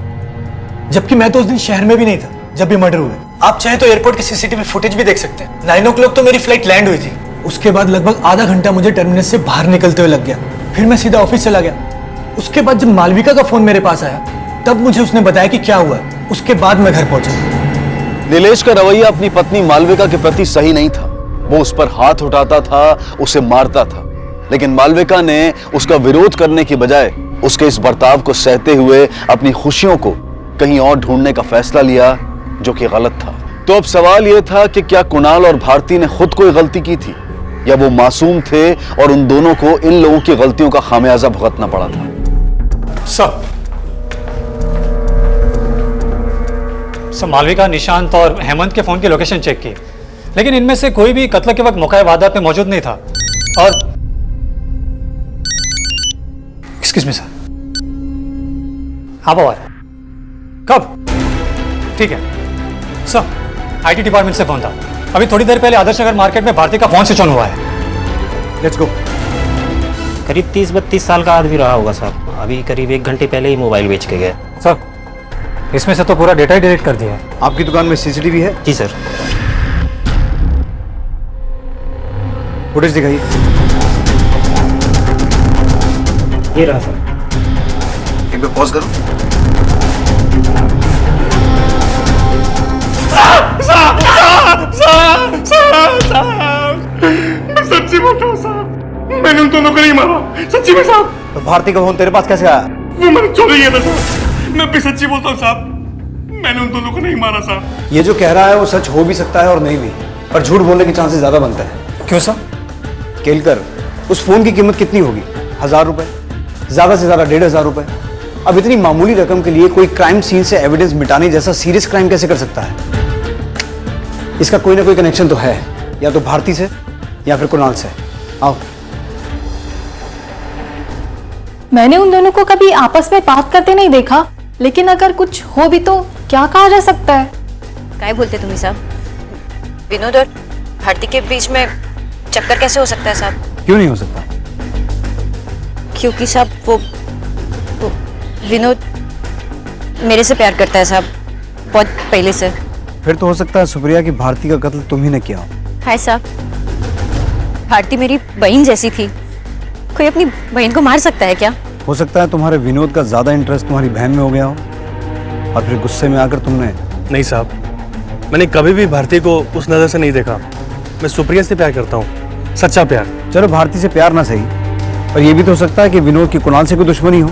जबकि मैं तो उस दिन शहर में भी नहीं था जब भी मर्डर हुए। आप चाहे तो एयरपोर्ट की सीसीटीवी फुटेज भी देख सकते हैं। 9 o'clock तो मेरी फ्लाइट लैंड हुई थी। उसके बाद लगभग आधा घंटा मुझे टर्मिनस से बाहर निकलते हुए लग गया, फिर मैं सीधा ऑफिस चला गया। उसके बाद जब मालविका का फोन मेरे पास आया तब मुझे उसने बताया कि क्या हुआ। उसके बाद मैं घर पहुंचा। नीलेश का रवैया अपनी पत्नी मालविका के प्रति सही नहीं था। वो उस पर हाथ उठाता था, उसे मारता था, लेकिन मालविका ने उसका विरोध करने की बजाय उसके इस बर्ताव को सहते हुए अपनी खुशियों को कहीं और ढूंढने का फैसला लिया, जो कि गलत था। तो अब सवाल यह था कि क्या कुणाल और भारती ने खुद कोई गलती की थी या वो मासूम थे और उन दोनों को इन लोगों की गलतियों का खामियाजा भुगतना पड़ा था। सर मालविका, निशांत और हेमंत के फोन की लोकेशन चेक की, लेकिन इनमें से कोई भी कत्ल के वक्त मौका वारदात में मौजूद नहीं था। और एक्सक्यूज मी सर, हाँ बाबा, कब? ठीक है सर, आईटी डिपार्टमेंट से फोन था। अभी थोड़ी देर पहले आदर्श नगर मार्केट में भारती का फोन स्विच ऑन हुआ है। Let's go. करीब 30-32 साल का आदमी रहा होगा साहब। अभी करीब 1 घंटे पहले ही मोबाइल बेच के गया। सर इसमें से तो पूरा डेटा ही डिलीट कर दिया है। आपकी दुकान में सीसीटीवी है? जी सर। फुटेज दिखाइए। ये रहा सर। एक बार पॉज करो। सच्ची बोलता हूँ साहब, मैंने उन दोनों को नहीं मारा, सच्ची में साहब। तो भारती का फोन तेरे पास कैसे आया? वो मैंने चोरी किया था साहब। मैं भी सच्ची बोलता हूँ साहब, मैंने उन दोनों को नहीं मारा साहब। ये जो कह रहा है वो सच हो भी सकता है और नहीं भी, पर झूठ बोलने के चांसेस ज्यादा बनते हैं। क्यों सर? केलकर, उस फोन की कीमत कितनी होगी? 1000 रुपए, ज्यादा से ज्यादा 1500 रुपए। अब इतनी मामूली रकम के लिए कोई क्राइम सीन से एविडेंस मिटाने जैसा सीरियस क्राइम कैसे कर सकता है? इसका कोई ना कोई कनेक्शन तो है, या तो भारती से या फिर कुणाल से। आओ। मैंने उन दोनों को कभी आपस में बात करते नहीं देखा, लेकिन अगर कुछ हो भी तो क्या कहा जा सकता है? क्या बोलते तुम्ही साहब? विनोद और भारती के बीच में चक्कर कैसे हो सकता है साहब? क्यों नहीं हो सकता? क्योंकि साहब वो विनोद मेरे से प्यार करता है साहब, बहुत पहले से। फिर तो हो सकता है सुप्रिया की भारती का कत्ल तुम ही ने किया हो। हाय साहब, भारती मेरी बहन जैसी थी, कोई अपनी बहन को मार सकता है क्या? हो सकता है तुम्हारे विनोद का ज्यादा इंटरेस्ट तुम्हारी बहन में हो गया हो और फिर गुस्से में आकर तुमने। नहीं साहब, मैंने कभी भी भारती को उस नजर से नहीं देखा। मैं सुप्रिया से प्यार करता हूँ, सच्चा प्यार। चलो भारती से प्यार ना सही, पर यह भी तो हो सकता है कि विनोद की कुणाल से कोई दुश्मनी हो।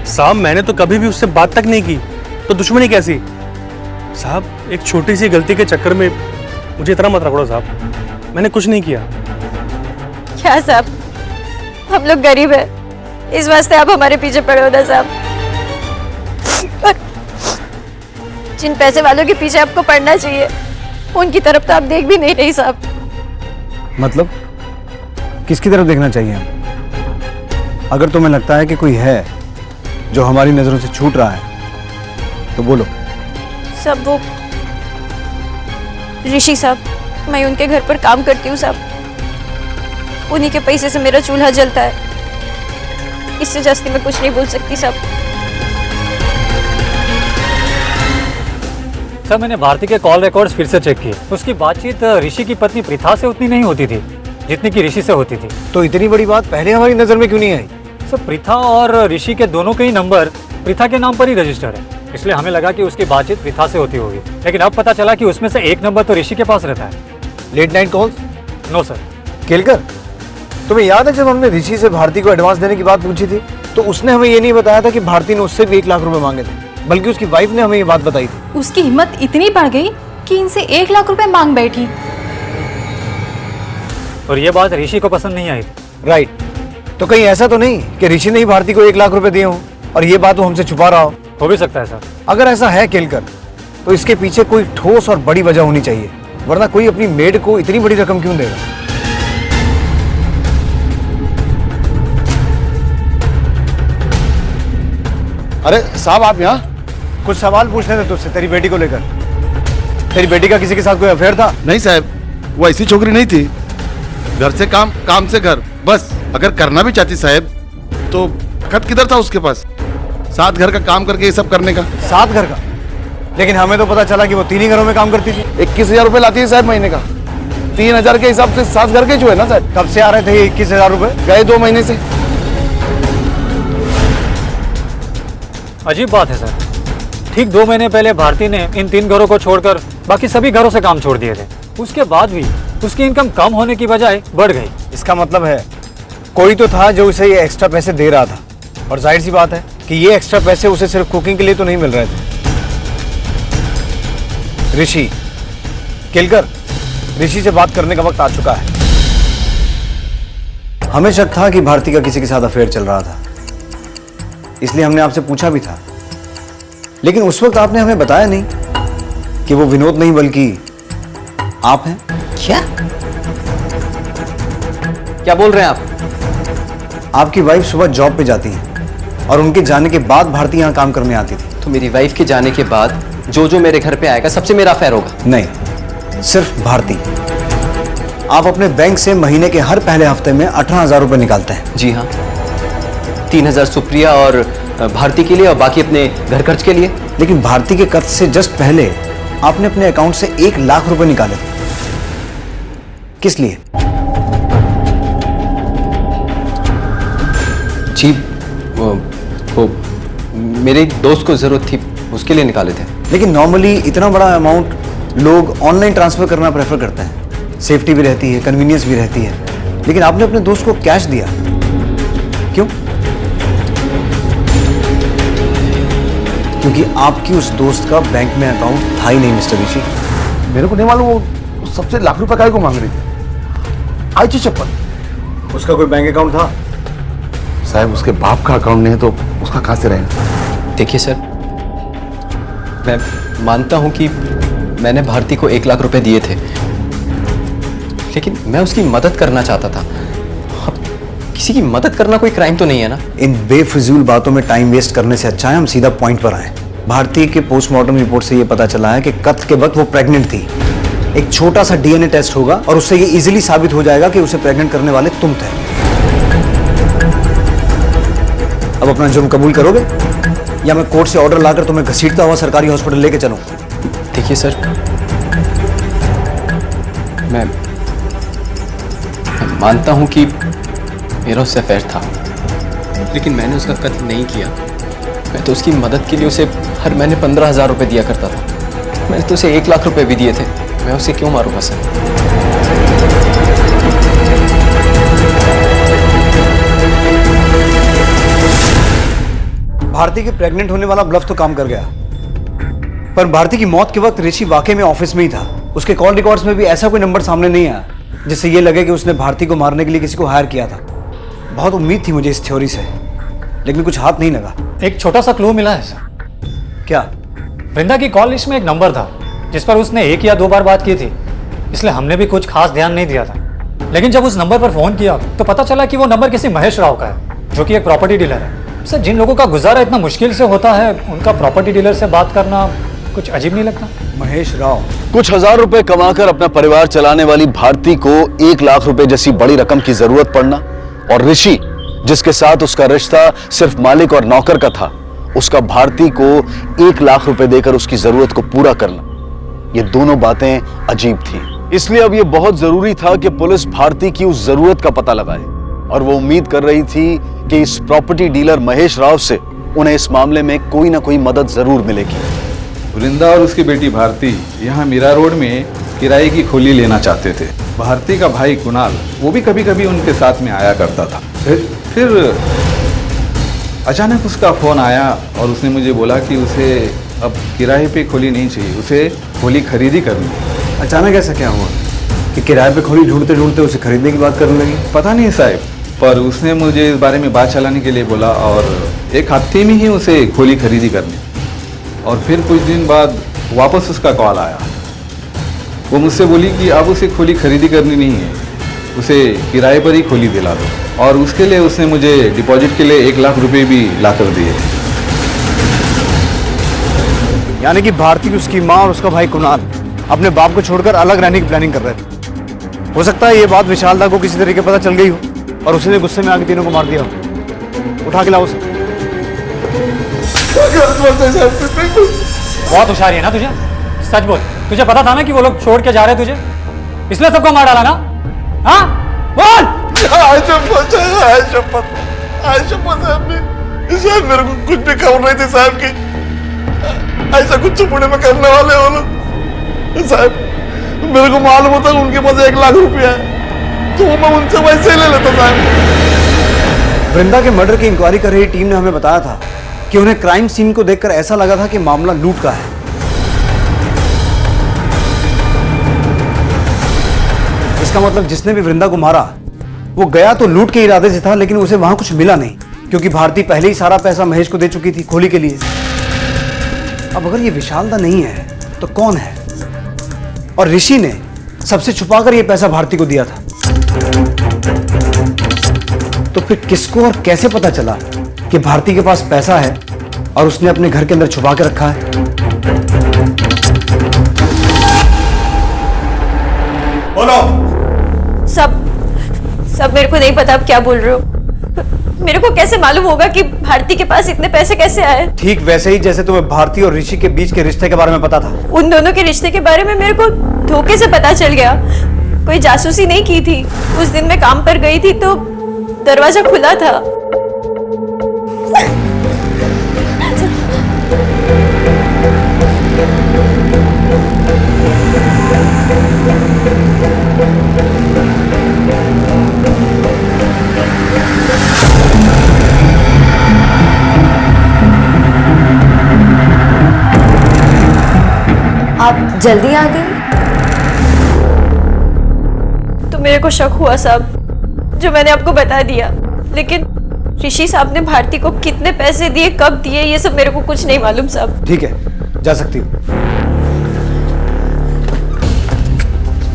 साहब मैंने तो कभी भी उससे बात तक नहीं की, तो दुश्मनी कैसी? साहब एक छोटी सी गलती के चक्कर में मुझे इतना मत रगड़ो साहब, मैंने कुछ नहीं किया। क्या साहब, हम लोग गरीब है, इस वास्ते आप हमारे पीछे पड़े हो ना साहब। जिन पैसे वालों के पीछे आपको पड़ना चाहिए, उनकी तरफ तो आप देख भी नहीं रही साहब। मतलब किसकी तरफ देखना चाहिए हम? अगर तुम्हें लगता है कि कोई है जो हमारी नजरों से छूट रहा है तो बोलो। सब वो ऋषि साहब, मैं उनके घर पर काम करती हूँ साहब, उन्हीं के पैसे से मेरा चूल्हा जलता है, इससे जास्ती मैं कुछ नहीं बोल सकती साहब। सर मैंने भारती के कॉल रिकॉर्ड्स फिर से चेक किए, उसकी बातचीत ऋषि की पत्नी प्रीथा से उतनी नहीं होती थी जितनी की ऋषि से होती थी। तो इतनी बड़ी बात पहले हमारी नजर में क्यों नहीं आई? सर प्रीथा और ऋषि के दोनों के ही नंबर प्रीथा के नाम पर ही रजिस्टर है, इसलिए हमें लगा कि उसकी बातचीत प्रीथा से होती होगी, लेकिन अब पता चला कि उसमें से एक नंबर तो ऋषि के पास रहता है। Late night calls? No sir. Kelkar, तुम्हें याद है जब हमने ऋषि से भारती को एडवांस देने की बात पूछी थी तो उसने हमें ये नहीं बताया था कि भारती ने उससे भी 1 लाख रुपए मांगे थे, बल्कि उसकी वाइफ ने हमें ये बात बताई थी। उसकी हिम्मत इतनी बढ़ गई कि इनसे 1 लाख रुपए मांग बैठी। और ये बात ऋषि को पसंद नहीं आई थी। राइट, तो कहीं ऐसा तो नहीं कि ऋषि ने ही भारती को 1 लाख रुपए दिए हो और ये बात वो हमसे छुपा रहा हो भी सकता है सर। अगर ऐसा है केलकर, तो इसके पीछे कोई ठोस और बड़ी वजह होनी चाहिए, वरना कोई अपनी मेड को इतनी बड़ी रकम क्यों देगा? अरे साहब, आप यहाँ? कुछ सवाल पूछने थे तुझसे तेरी बेटी को लेकर। तेरी बेटी का किसी के साथ कोई अफेयर था? नहीं साहब, वो ऐसी छोकरी नहीं थी। घर से काम, काम से घर, बस। अगर करना भी चाहती साहब तो खत किधर था उसके पास? 7 घर का काम करके ये सब करने का। 7 घर का? लेकिन हमें तो पता चला कि वो 3 ही घरों में काम करती थी। 21,000 रुपए लाती है साहब महीने का। 3,000 के हिसाब से 7 घर के जो है ना साहब। कब से आ रहे थे ये 21,000 रुपए? गए 2 महीने से। अजीब बात है सर, ठीक 2 महीने पहले भारती ने इन 3 घरों को छोड़कर बाकी सभी घरों से काम छोड़ दिए थे, उसके बाद भी उसकी इनकम कम होने की बजाय बढ़ गई। इसका मतलब है कोई तो था जो उसे ये एक्स्ट्रा पैसे दे रहा था, और जाहिर सी बात है कि ये एक्स्ट्रा पैसे उसे सिर्फ कुकिंग के लिए तो नहीं मिल रहे थे। ऋषि, केलकर, ऋषि से बात करने का वक्त आ चुका है। हमें शक था कि भारती का किसी के साथ अफेयर चल रहा था, इसलिए हमने आपसे पूछा भी था, लेकिन उस वक्त आपने हमें बताया नहीं कि वो विनोद नहीं बल्कि आप हैं। क्या बोल रहे हैं आप? आपकी वाइफ सुबह जॉब पे जाती हैं और उनके जाने के बाद भारती यहाँ काम करने आती थी। तो मेरी वाइफ के जाने के बाद जो मेरे घर पे आएगा सबसे मेरा अफेयर होगा? नहीं, सिर्फ भारती। आप अपने बैंक से महीने के हर पहले हफ्ते में 18,000 रुपए निकालते हैं। जी हाँ, 3,000 सुप्रिया और भारती के लिए और बाकी अपने घर खर्च के लिए। लेकिन भारती के कत्ल से जस्ट पहले आपने अपने अकाउंट से 1 लाख रुपए निकाले थे। किस लिए? जी वो मेरे दोस्त को जरूरत थी, उसके लिए निकाले थे। लेकिन नॉर्मली इतना बड़ा अमाउंट लोग ऑनलाइन ट्रांसफर करना प्रेफर करते हैं, सेफ्टी भी रहती है, कन्वीनियंस भी रहती है, लेकिन आपने अपने दोस्त को कैश दिया, क्यों? क्योंकि आपकी उस दोस्त का बैंक में अकाउंट था ही नहीं मिस्टर ऋषि। मेरे को नहीं मालूम वो सबसे लाख रुपए काय को मांग रही थी। आई थी चप्पल। उसका कोई बैंक अकाउंट था? साहब उसके बाप का अकाउंट नहीं है तो उसका कहां से रहेगा? देखिए सर, मैं मानता हूं कि मैंने भारती को 1 लाख रुपए दिए थे, लेकिन मैं उसकी मदद करना चाहता था। अब किसी की मदद करना कोई क्राइम तो नहीं है ना? इन बेफिजूल बातों में टाइम वेस्ट करने से अच्छा है हम सीधा पॉइंट पर आए। भारती के पोस्टमार्टम रिपोर्ट से यह पता चला है कि कत्ल के वक्त वो प्रेग्नेंट थी। एक छोटा सा डीएनए टेस्ट होगा और उससे ये इजीली साबित हो जाएगा कि उसे प्रेग्नेंट करने वाले तुम थे। अब अपना जुर्म कबूल करोगे या मैं कोर्ट से ऑर्डर लाकर तुम्हें घसीटता हुआ सरकारी हॉस्पिटल लेके चलूं? देखिए सर, मैं मानता हूं कि मेरा उससे अफेयर था, लेकिन मैंने उसका कत्ल नहीं किया। मैं तो उसकी मदद के लिए उसे हर महीने 15,000 रुपए दिया करता था। मैंने तो उसे 1 लाख रुपए भी दिए थे। मैं उसे क्यों मारूंगा सर? भारती के प्रेग्नेंट होने वाला ब्लफ तो काम कर गया, पर भारती की मौत के वक्त ऋषि वाकई में ऑफिस में ही था। उसके कॉल रिकॉर्ड्स में भी ऐसा कोई नंबर सामने नहीं आया जिससे ये लगे कि उसने भारती को मारने के लिए किसी को हायर किया था। बहुत उम्मीद थी मुझे इस थ्योरी से, लेकिन कुछ हाथ नहीं लगा। एक छोटा सा क्लू मिला है सर। क्या? वृंदा की कॉल लिस्ट में एक नंबर था जिस पर उसने 1 या 2 बार बात की थी, इसलिए हमने भी कुछ खास ध्यान नहीं दिया था। लेकिन जब उस नंबर पर फोन किया तो पता चला कि वो नंबर किसी महेश राव का है, जो कि एक प्रॉपर्टी डीलर है। सर, जिन लोगों का गुजारा इतना मुश्किल से होता है, उनका प्रॉपर्टी डीलर से बात करना कुछ अजीब नहीं लगता? महेश राव कुछ हजार रुपए कमाकर अपना परिवार चलाने वाली भारती को 1 लाख रुपए जैसी बड़ी रकम की जरूरत पड़ना, और ऋषि जिसके साथ उसका रिश्ता सिर्फ मालिक और नौकर का था, उसका भारती को 1 लाख रुपए देकर उसकी जरूरत को पूरा करना, ये दोनों बातें अजीब थी। इसलिए अब ये बहुत जरूरी था कि पुलिस भारती की उस जरूरत का पता लगाए, और वो उम्मीद कर रही थी कि इस प्रॉपर्टी डीलर महेश राव से उन्हें इस मामले में कोई ना कोई मदद जरूर मिलेगी। वृंदा और उसकी बेटी भारती यहाँ मीरा रोड में किराए की खोली लेना चाहते थे। भारती का भाई कुणाल, वो भी कभी कभी उनके साथ में आया करता था। फिर अचानक उसका फोन आया और उसने मुझे बोला कि उसे अब किराए पे खोली नहीं चाहिए, उसे खोली खरीदी करनी है। अचानक ऐसा क्या हुआ कि किराए पे खोली ढूंढते ढूंढते उसे खरीदने की बात करने लगी? पता नहीं साहब, पर उसने मुझे इस बारे में बात चलाने के लिए बोला और 1 हफ्ते में ही उसे खोली खरीदी करनी। और फिर कुछ दिन बाद वापस उसका कॉल आया। वो मुझसे बोली कि अब उसे खोली खरीदी करनी नहीं है, उसे किराए पर ही खोली दिला दो, और उसके लिए उसने मुझे डिपॉजिट के लिए 1 लाख रुपए भी ला कर दिए थे। यानी कि भारती, उसकी माँ और उसका भाई कुणाल अपने बाप को छोड़कर अलग रहने की प्लानिंग कर रहे थे। हो सकता है ये बात विशालदा को किसी तरीके पता चल गई हो और उसने गुस्से में आके तीनों को मार दिया हो। उठा के लाओ उसे। बहुत होशियारी है ना तुझे? सच बोल, तुझे पता था ना कि वो लोग छोड़ के जा रहे तुझे, इसलिए सबको मार डाला ना? हाँ बोल। साहब मेरे को कुछ भी खबर नहीं थी साहब की, ऐसा कुछ पुणे में करने वाले हो लोग। साहब मेरे को मालूम होता उनके पास 1 लाख रुपया है तो मैं उनसे वैसे ही ले लेता साहब। वृंदा के मर्डर की इंक्वायरी कर रही टीम ने हमें बताया था कि उन्हें क्राइम सीन को देखकर ऐसा लगा था कि मामला लूट का है। इसका मतलब जिसने भी वृंदा को मारा वो गया तो लूट के इरादे से था, लेकिन उसे वहां कुछ मिला नहीं क्योंकि भारती पहले ही सारा पैसा महेश को दे चुकी थी खोली के लिए। अब अगर ये विशालदा नहीं है तो कौन है? और ऋषि ने सबसे छुपाकर ये पैसा भारती को दिया था, तो फिर किसको और कैसे पता चला कि भारती के पास पैसा है और उसने अपने घर के अंदर छुपा के रखा है? बोलो। सब मेरे को नहीं पता आप क्या बोल रहे हो। मेरे को कैसे मालूम होगा कि भारती के पास इतने पैसे कैसे आए? ठीक वैसे ही जैसे तुम्हें भारती और ऋषि के बीच के रिश्ते के बारे में पता था। उन दोनों के रिश्ते के बारे में मेरे को धोखे से पता चल गया। कोई जासूसी नहीं की थी। उस दिन मैं काम पर गई थी तो दरवाजा खुला था। आप जल्दी आ गए तो मेरे को शक हुआ साहब, जो मैंने आपको बता दिया। लेकिन ऋषि साहब ने भारती को कितने पैसे दिए, कब दिए, ये सब मेरे को कुछ नहीं मालूम साहब। ठीक है, जा सकती हो।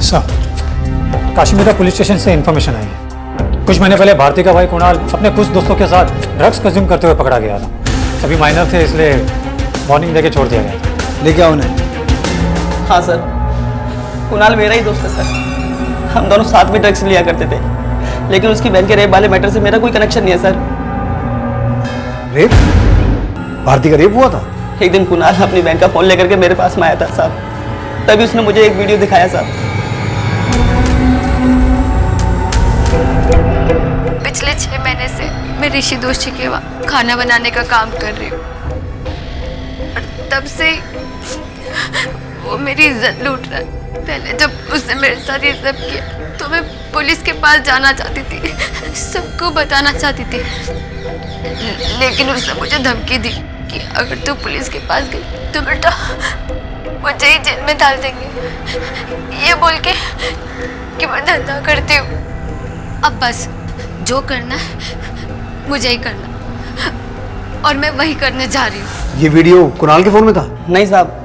साहब, काश्मीरा पुलिस स्टेशन से इंफॉर्मेशन आई है। कुछ महीने पहले भारती का भाई कुणाल अपने कुछ दोस्तों के साथ ड्रग्स कंज्यूम करते हुए पकड़ा गया था। सभी माइनर थे, इसलिए वार्निंग देके छोड़ दिया गया था। लेके आओ उन्हें। हाँ सर, कुणाल मेरा ही दोस्त है सर। हम दोनों साथ में ड्रग्स लिया करते थे, लेकिन उसकी बहन के रेप वाले मैटर से मेरा कोई कनेक्शन नहीं है सर। रेप? भारती का रेप हुआ था? एक दिन कुणाल अपनी बहन का फोन लेकर के मेरे पास में आया था साहब, तभी उसने मुझे एक वीडियो दिखाया साहब। पिछले 6 महीने से मैं ऋषि दोषी के वहाँ खाना बनाने का काम कर रही हूँ और तब से वो मेरी इज्जत लूट रहा है। पहले जब उसने मेरे साथ ये सब किया तो मैं पुलिस के पास जाना चाहती थी, सबको बताना चाहती थी, लेकिन उसने मुझे धमकी दी कि अगर तू पुलिस के पास गई तो बेटा मुझे ही जेल में डाल देंगे, ये बोल के कि मैं धंधा करती हूँ। अब बस जो करना है मुझे ही करना और मैं वही करने जा रही हूँ। ये वीडियो कुणाल के फोन में था? नहीं साहब,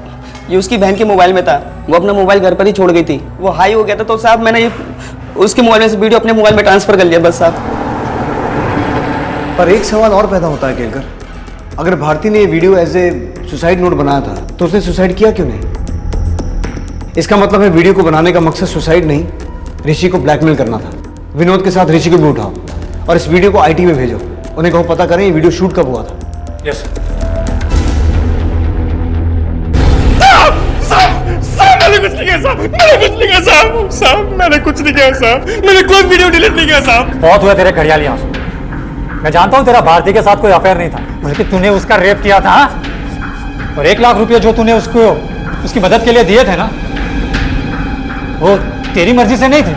ये उसकी बहन के मोबाइल में था। वो अपना मोबाइल घर पर ही छोड़ गई थी, वो हाई हो गया था तो साहब मैंने ये उसके मोबाइल में से वीडियो अपने मोबाइल में ट्रांसफर कर लिया बस साहब। पर एक सवाल और पैदा होता है केलकर, अगर भारती ने ये video as a suicide note बनाया था तो उसने सुसाइड किया क्यों नहीं? इसका मतलब है वीडियो को बनाने का मकसद सुसाइड नहीं, ऋषि को ब्लैकमेल करना था। विनोद के साथ ऋषि को भी उठाओ और इस वीडियो को आईटी में भेजो, उन्हें कहो पता करें ये वीडियो शूट कब हुआ था। यस मैंने कुछ नहीं किया साहब, मैंने कुछ नहीं किया साहब, साहब मैंने कुछ नहीं किया साहब, मैंने कोई वीडियो डिलीट नहीं किया साहब। बहुत हुआ तेरे घड़ियाली आंसू। मैं जानता हूँ तेरा भारती के साथ कोई अफेयर नहीं था, बल्कि तूने उसका रेप किया था। और 1 लाख रुपए जो तूने उसको उसकी मदद के लिए दिए थे ना, वो तेरी मर्जी से नहीं थे,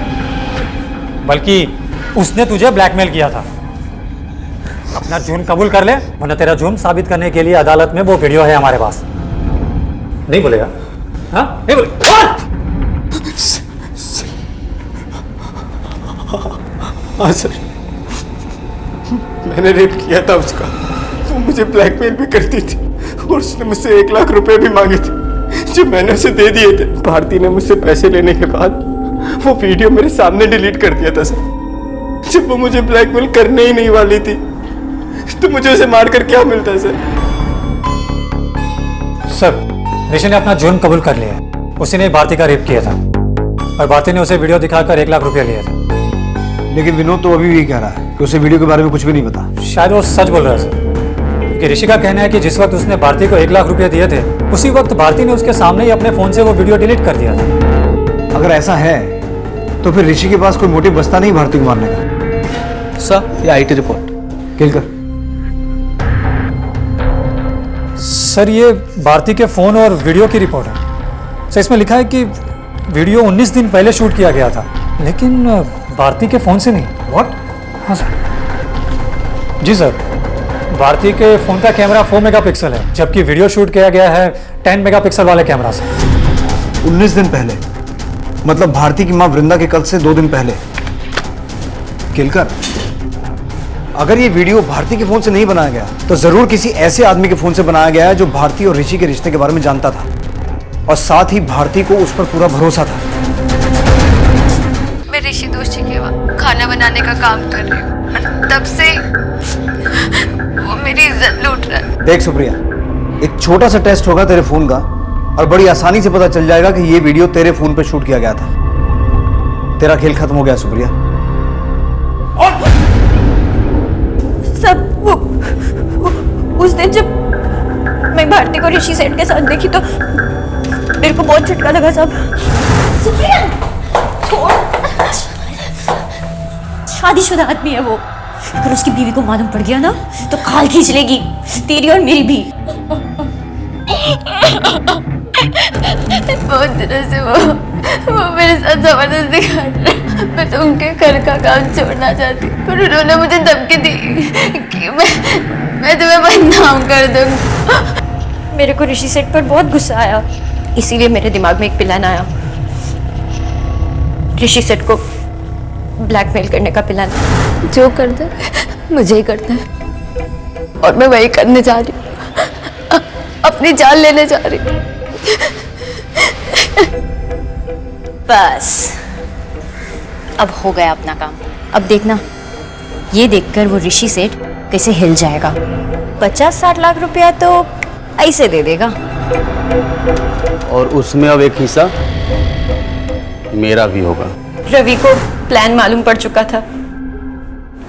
बल्कि उसने तुझे ब्लैकमेल किया था। अपना जुर्म कबूल कर ले, वरना तेरा जुर्म साबित करने के लिए अदालत में वो वीडियो है हमारे पास। नहीं बोलेगा? हाँ नहीं बोलेगा? हाँ सर, मैंने रेप किया था उसका। वो मुझे ब्लैकमेल भी करती थी और उसने मुझसे 1 लाख रुपए भी मांगे थे, जो मैंने उसे दे दिए थे। भारती ने मुझसे पैसे लेने के बाद वो वीडियो मेरे सामने डिलीट कर दिया था सर। जब वो मुझे ब्लैकमेल करने ही नहीं वाली थी तो मुझे उसे मारकर क्या मिलता है सर? सर, ऋषि ने अपना जुर्म कबूल कर लिया है। उसी ने भारती का रेप किया था और भारती ने उसे वीडियो दिखाकर 1 लाख रुपया लिया था। लेकिन विनोद तो अभी भी कह रहा है कि उसे वीडियो के बारे में कुछ भी नहीं पता। शायद वो सच बोल रहा है सर, क्योंकि ऋषि का कहना है कि जिस वक्त उसने भारती को 1 लाख रुपया दिए थे, उसी वक्त भारती ने उसके सामने ही अपने फोन से वो वीडियो डिलीट कर दिया था। अगर ऐसा है तो फिर ऋषि के पास कोई मोटिव बचता नहीं भारती को मारने का। सर, ये आईटी रिपोर्ट। केलकर सर, ये भारती के फोन और वीडियो की रिपोर्ट है सर। इसमें लिखा है कि वीडियो 19 दिन पहले शूट किया गया था, लेकिन भारती के फोन से नहीं। व्हाट? हाँ सर। जी सर, भारती के फोन का कैमरा 4 मेगापिक्सल है, जबकि वीडियो शूट किया गया है 10 मेगापिक्सल वाले कैमरा से। 19 दिन पहले मतलब भारती की मां वृंदा के कल से 2 दिन पहले। केलकर, अगर ये वीडियो भारती के फोन से नहीं बनाया गया तो जरूर किसी ऐसे आदमी के फोन से बनाया गया है जो भारती और ऋषि के रिश्ते के बारे में जानता था और साथ ही भारती को उस पर पूरा भरोसा था। मैं ऋषि दोषी के वहाँ खाना बनाने का काम कर रही हूँ और तब से वो मेरी इज्जत लूट रहा है। देख सुप्रिया, एक छोटा सा टेस्ट होगा तेरे फोन का और बड़ी आसानी से पता चल जाएगा कि ये वीडियो तेरे फोन पे शूट किया गया था। तेरा खेल खत्म हो गया सुप्रिया। सब वो उस दिन जब मैं भारती को ऋषि सेठ के साथ देखी तो मेरे को बहुत झटका लगा सब। सुप्रिया, छोड़। शादीशुदा आदमी है वो, अगर उसकी बीवी को मालूम पड़ गया ना तो खाल खींच लेगी, तेरी और मेरी भी। बहुत दिनों से वो मेरे साथ जबरदस्ती कर रहे। मैं तो उनके घर का काम छोड़ना चाहती, पर उन्होंने मुझे धमकी दी कि मैं तुम्हें बदनाम कर दूंगी। मेरे को ऋषि सेठ पर बहुत गुस्सा आया, इसीलिए मेरे दिमाग में एक प्लान आया, ऋषि सेठ को ब्लैकमेल करने का प्लान। जो करना है मुझे ही करना है और मैं वही करने जा रही हूँ, अपनी जान लेने जा रही हूँ। बस अब हो गया अपना काम। अब देखना, ये देखकर वो ऋषि सेठ कैसे हिल जाएगा। 50-60 लाख रुपया तो ऐसे दे देगा। और उसमें अब एक हिस्सा मेरा भी होगा। रवि को प्लान मालूम पड़ चुका था,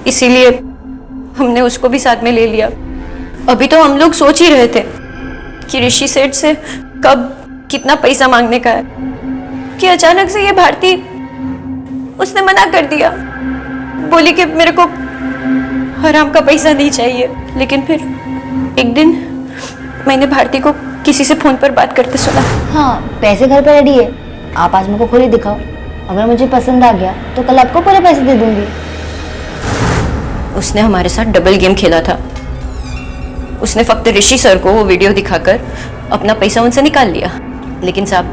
इसीलिए हमने उसको भी साथ में ले लिया। अभी तो हम लोग सोच ही रहे थे कि ऋषि सेठ से कब कितना पैसा मांगने का है, कि अचानक से ये भारती उसने मना कर दिया, बोली कि मेरे को हराम का पैसा नहीं चाहिए। लेकिन फिर एक दिन मैंने भारती को किसी से फोन पर बात करते सुना। हाँ, पैसे घर पे रेडी है, आप आज मेरे को खोली दिखाओ, अगर मुझे पसंद आ गया तो कल आपको पूरे पैसे दे दूंगी। उसने हमारे साथ डबल गेम खेला था। उसने फक्त ऋषि सर को वो वीडियो दिखाकर अपना पैसा उनसे निकाल लिया। लेकिन साहब,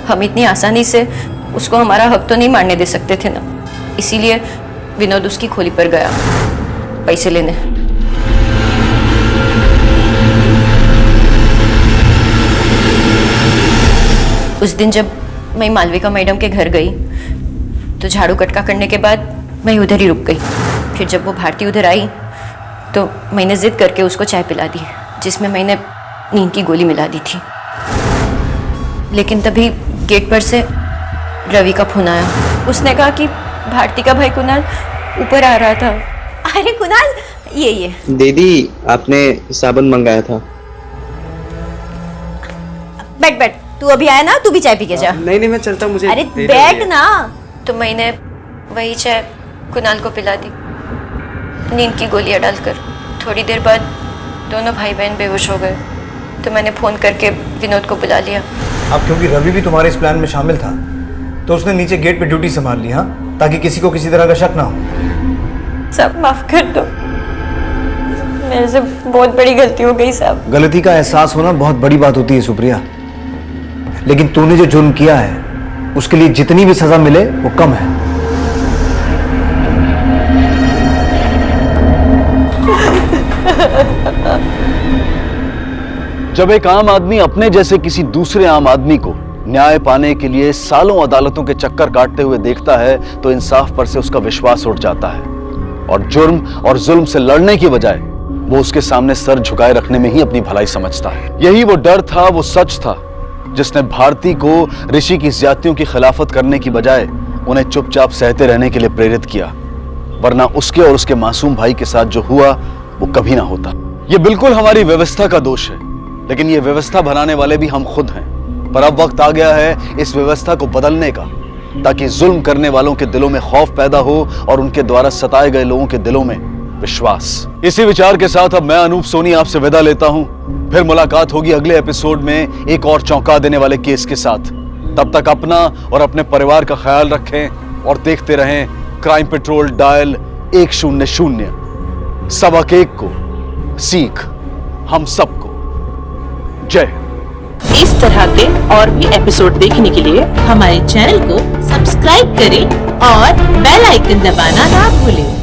हम इतनी आसानी से उसको हमारा हक तो नहीं मारने दे सकते थे ना, इसीलिए विनोद उसकी खोली पर गया पैसे लेने। उस दिन जब मैं मालविका मैडम के घर गई तो झाड़ू कटका करने के बाद मैं उधर ही रुक गई। फिर जब वो भारती उधर आई तो मैंने जिद करके उसको चाय पिला दी, जिसमें मैंने नींद की गोली मिला दी थी। लेकिन तभी गेट पर से रवि का फोन आया। उसने कहा कि भारती का भाई कुणाल ऊपर आ रहा था। अरे कुणाल, ये दीदी, आपने साबुन मंगाया था। बैठ बैठ, तू अभी आया ना, तू भी चाय पी के जा। नहीं मैं चलता, मुझे अरे बैठ ना। तो मैंने वही चाय कुणाल को पिला दी, नींद की गोलियां डालकर। थोड़ी देर बाद दोनों भाई बहन बेहोश हो गए, तो मैंने फोन करके विनोद को बुला लिया। अब क्योंकि रवि भी तुम्हारे इस प्लान में शामिल था तो उसने नीचे गेट पे ड्यूटी संभाल ली, हाँ, ताकि किसी को किसी तरह का शक ना हो। सब माफ कर दो, मेरे से बहुत बड़ी गलती हो गई साहब। गलती का एहसास होना बहुत बड़ी बात होती है सुप्रिया, लेकिन तूने जो जुर्म किया है उसके लिए जितनी भी सजा मिले वो कम है। जब एक आम आदमी अपने जैसे किसी दूसरे आम आदमी को न्याय पाने के लिए सालों अदालतों के चक्कर काटते हुए देखता है तो इंसाफ पर से उसका विश्वास उठ जाता है और जुर्म और जुल्म से लड़ने की बजाय वो उसके सामने सर झुकाए रखने में ही अपनी भलाई समझता है। यही वो डर था, वो सच था जिसने भारती को ऋषि की ज्यादतियों की खिलाफत करने की बजाय उन्हें चुपचाप सहते रहने के लिए प्रेरित किया, वरना उसके और उसके मासूम भाई के साथ जो हुआ वो कभी ना होता। ये बिल्कुल हमारी व्यवस्था का दोष है, लेकिन ये व्यवस्था बनाने वाले भी हम खुद हैं। पर अब वक्त आ गया है इस व्यवस्था को बदलने का, ताकि जुल्म करने वालों के दिलों में खौफ पैदा हो और उनके द्वारा सताए गए लोगों के दिलों में विश्वास। इसी विचार के साथ अब मैं अनूप सोनी आपसे विदा लेता हूं। फिर मुलाकात होगी अगले एपिसोड में एक और चौंका देने वाले केस के साथ। तब तक अपना और अपने परिवार का ख्याल रखें और देखते रहें क्राइम पेट्रोल डायल 100। सबक एक को सीख हम सबको। जय। इस तरह के और भी एपिसोड देखने के लिए हमारे चैनल को सब्सक्राइब करें और बेल आइकन दबाना ना भूलें।